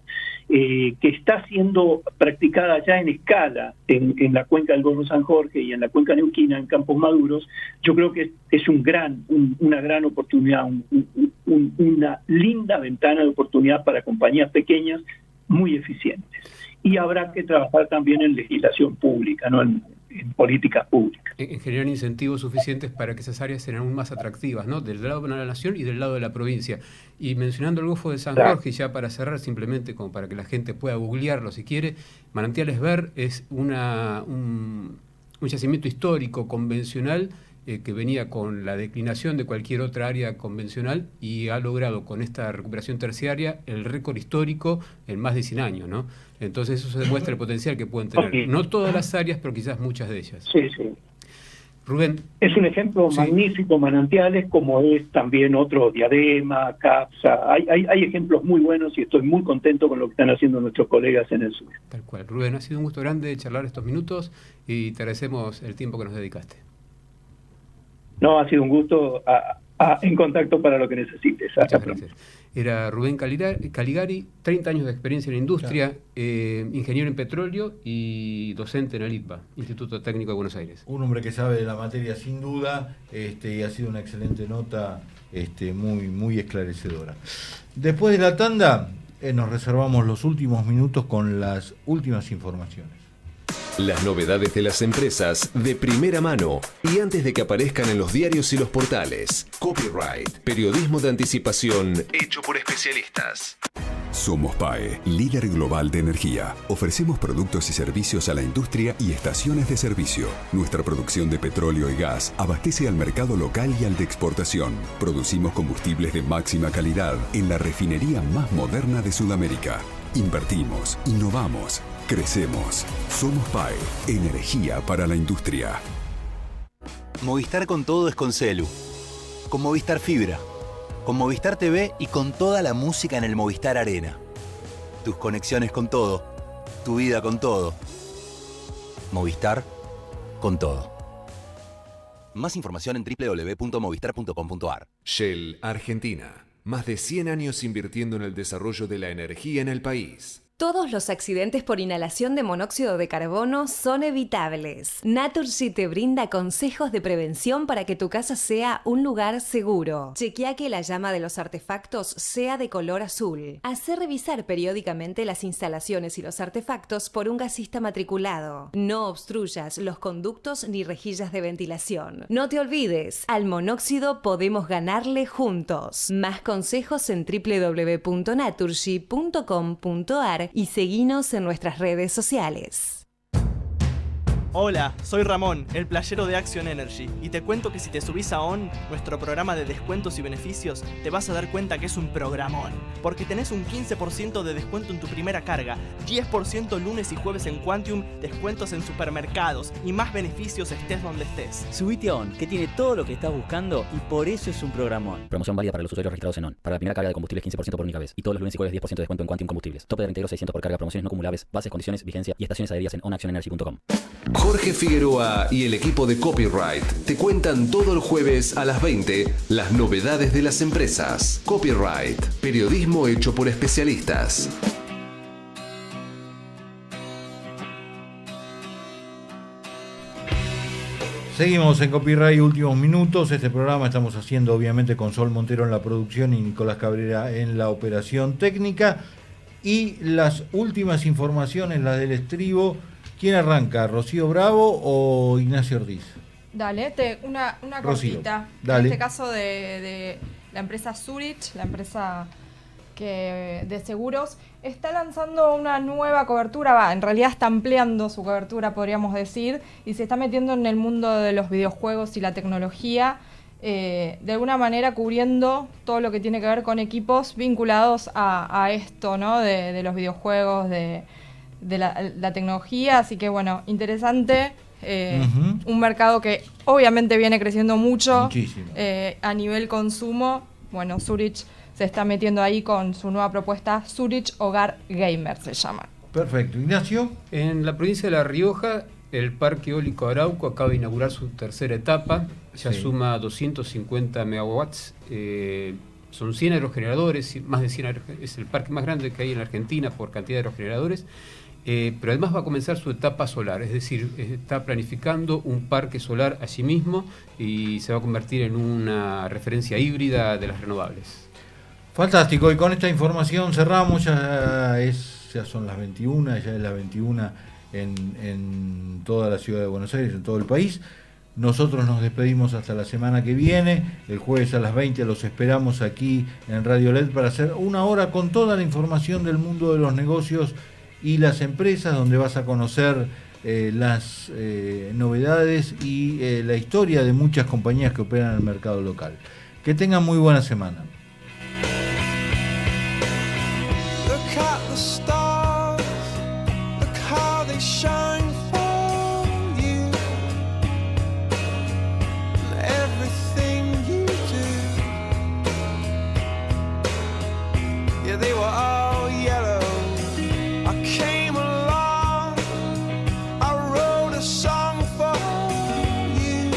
que está siendo practicada ya en escala en la cuenca del Gorro San Jorge y en la cuenca neuquina, en campos maduros, yo creo que es una gran oportunidad, una linda ventana de oportunidad para compañías pequeñas muy eficientes. Y habrá que trabajar también en legislación pública, ¿no? En políticas públicas. En generar incentivos suficientes para que esas áreas sean aún más atractivas, ¿no? Del lado de la nación y del lado de la provincia. Y mencionando el Golfo de San Jorge, ya para cerrar, simplemente como para que la gente pueda googlearlo si quiere, Manantiales Ver es un yacimiento histórico convencional que venía con la declinación de cualquier otra área convencional y ha logrado con esta recuperación terciaria el récord histórico en más de 100 años, ¿no? Entonces eso se demuestra el potencial que pueden tener. No todas las áreas, pero quizás muchas de ellas. Sí, sí. Rubén. Es un ejemplo magnífico, Manantiales, como es también otro Diadema, CAPSA. Hay ejemplos muy buenos y estoy muy contento con lo que están haciendo nuestros colegas en el sur. Tal cual. Rubén, ha sido un gusto grande charlar estos minutos y te agradecemos el tiempo que nos dedicaste. No, ha sido un gusto en contacto para lo que necesites. Hasta pronto. Era Rubén Caligari, 30 años de experiencia en la industria, ingeniero en petróleo y docente en el ITBA, Instituto Técnico de Buenos Aires. Un hombre que sabe de la materia sin duda, y ha sido una excelente nota, muy esclarecedora. Después de la tanda, nos reservamos los últimos minutos con las últimas informaciones. Las novedades de las empresas de primera mano y antes de que aparezcan en los diarios y los portales. Copyright, periodismo de anticipación hecho por especialistas. Somos PAE, líder global de energía. Ofrecemos productos y servicios a la industria y estaciones de servicio. Nuestra producción de petróleo y gas abastece al mercado local y al de exportación. Producimos combustibles de máxima calidad en la refinería más moderna de Sudamérica. Invertimos, innovamos, crecemos. Somos PAE, energía para la industria. Movistar con todo es con Celu. Con Movistar Fibra. Con Movistar TV y con toda la música en el Movistar Arena. Tus conexiones con todo. Tu vida con todo. Movistar con todo. Más información en www.movistar.com.ar. Shell Argentina. Más de 100 años invirtiendo en el desarrollo de la energía en el país. Todos los accidentes por inhalación de monóxido de carbono son evitables. Naturgy te brinda consejos de prevención para que tu casa sea un lugar seguro. Chequea que la llama de los artefactos sea de color azul. Hacé revisar periódicamente las instalaciones y los artefactos por un gasista matriculado. No obstruyas los conductos ni rejillas de ventilación. No te olvides, al monóxido podemos ganarle juntos. Más consejos en www.naturgy.com.ar y seguinos en nuestras redes sociales. Hola, soy Ramón, el playero de Action Energy, y te cuento que si te subís a ON, nuestro programa de descuentos y beneficios, te vas a dar cuenta que es un programón, porque tenés un 15% de descuento en tu primera carga, 10% lunes y jueves en Quantium, descuentos en supermercados y más beneficios estés donde estés. Subite a ON, que tiene todo lo que estás buscando y por eso es un programón. Promoción válida para los usuarios registrados en ON. Para la primera carga de combustible 15% por única vez. Y todos los lunes y jueves 10% de descuento en Quantium Combustibles. Tope de reintegro 600 por carga, promociones no acumulables, bases, condiciones, vigencia y estaciones adheridas en onactionenergy.com. Jorge Figueroa y el equipo de Copyright te cuentan todo el jueves a las 20 las novedades de las empresas. Copyright, periodismo hecho por especialistas. Seguimos en Copyright, últimos minutos. Este programa estamos haciendo obviamente con Sol Montero en la producción y Nicolás Cabrera en la operación técnica. Y las últimas informaciones, las del estribo. ¿Quién arranca? ¿Rocío Bravo o Ignacio Ortiz? Dale, una cortita. Dale. En este caso de la empresa Zurich, la empresa de seguros, está lanzando una nueva cobertura, en realidad está ampliando su cobertura, podríamos decir, y se está metiendo en el mundo de los videojuegos y la tecnología, de alguna manera cubriendo todo lo que tiene que ver con equipos vinculados a esto, ¿no? De los videojuegos, de la tecnología, así que bueno, interesante, un mercado que obviamente viene creciendo mucho a nivel consumo. Bueno, Zurich se está metiendo ahí con su nueva propuesta, Zurich Hogar Gamer se llama. Perfecto. Ignacio. En la provincia de La Rioja, el Parque Eólico Arauco acaba de inaugurar su tercera etapa, ya suma 250 megawatts, son 100 aerogeneradores, más de 100 es el parque más grande que hay en la Argentina por cantidad de aerogeneradores, pero además va a comenzar su etapa solar, es decir, está planificando un parque solar allí mismo y se va a convertir en una referencia híbrida de las renovables. Fantástico, y con esta información cerramos, ya son las 21, ya es las 21 en toda la ciudad de Buenos Aires, en todo el país. Nosotros nos despedimos hasta la semana que viene, el jueves a las 20 los esperamos aquí en Radio LED para hacer una hora con toda la información del mundo de los negocios y las empresas, donde vas a conocer las novedades y la historia de muchas compañías que operan en el mercado local. Que tengan muy buena semana. Look at the stars, look how they shine for you, and everything you do, yeah, they were all yellow. I came along, I wrote a song for you,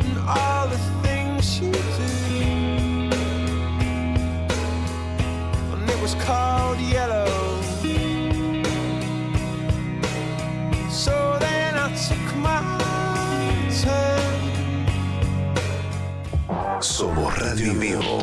and all the things you do, and it was called yellow. So then I took my turn. Somos Radio en Vivo.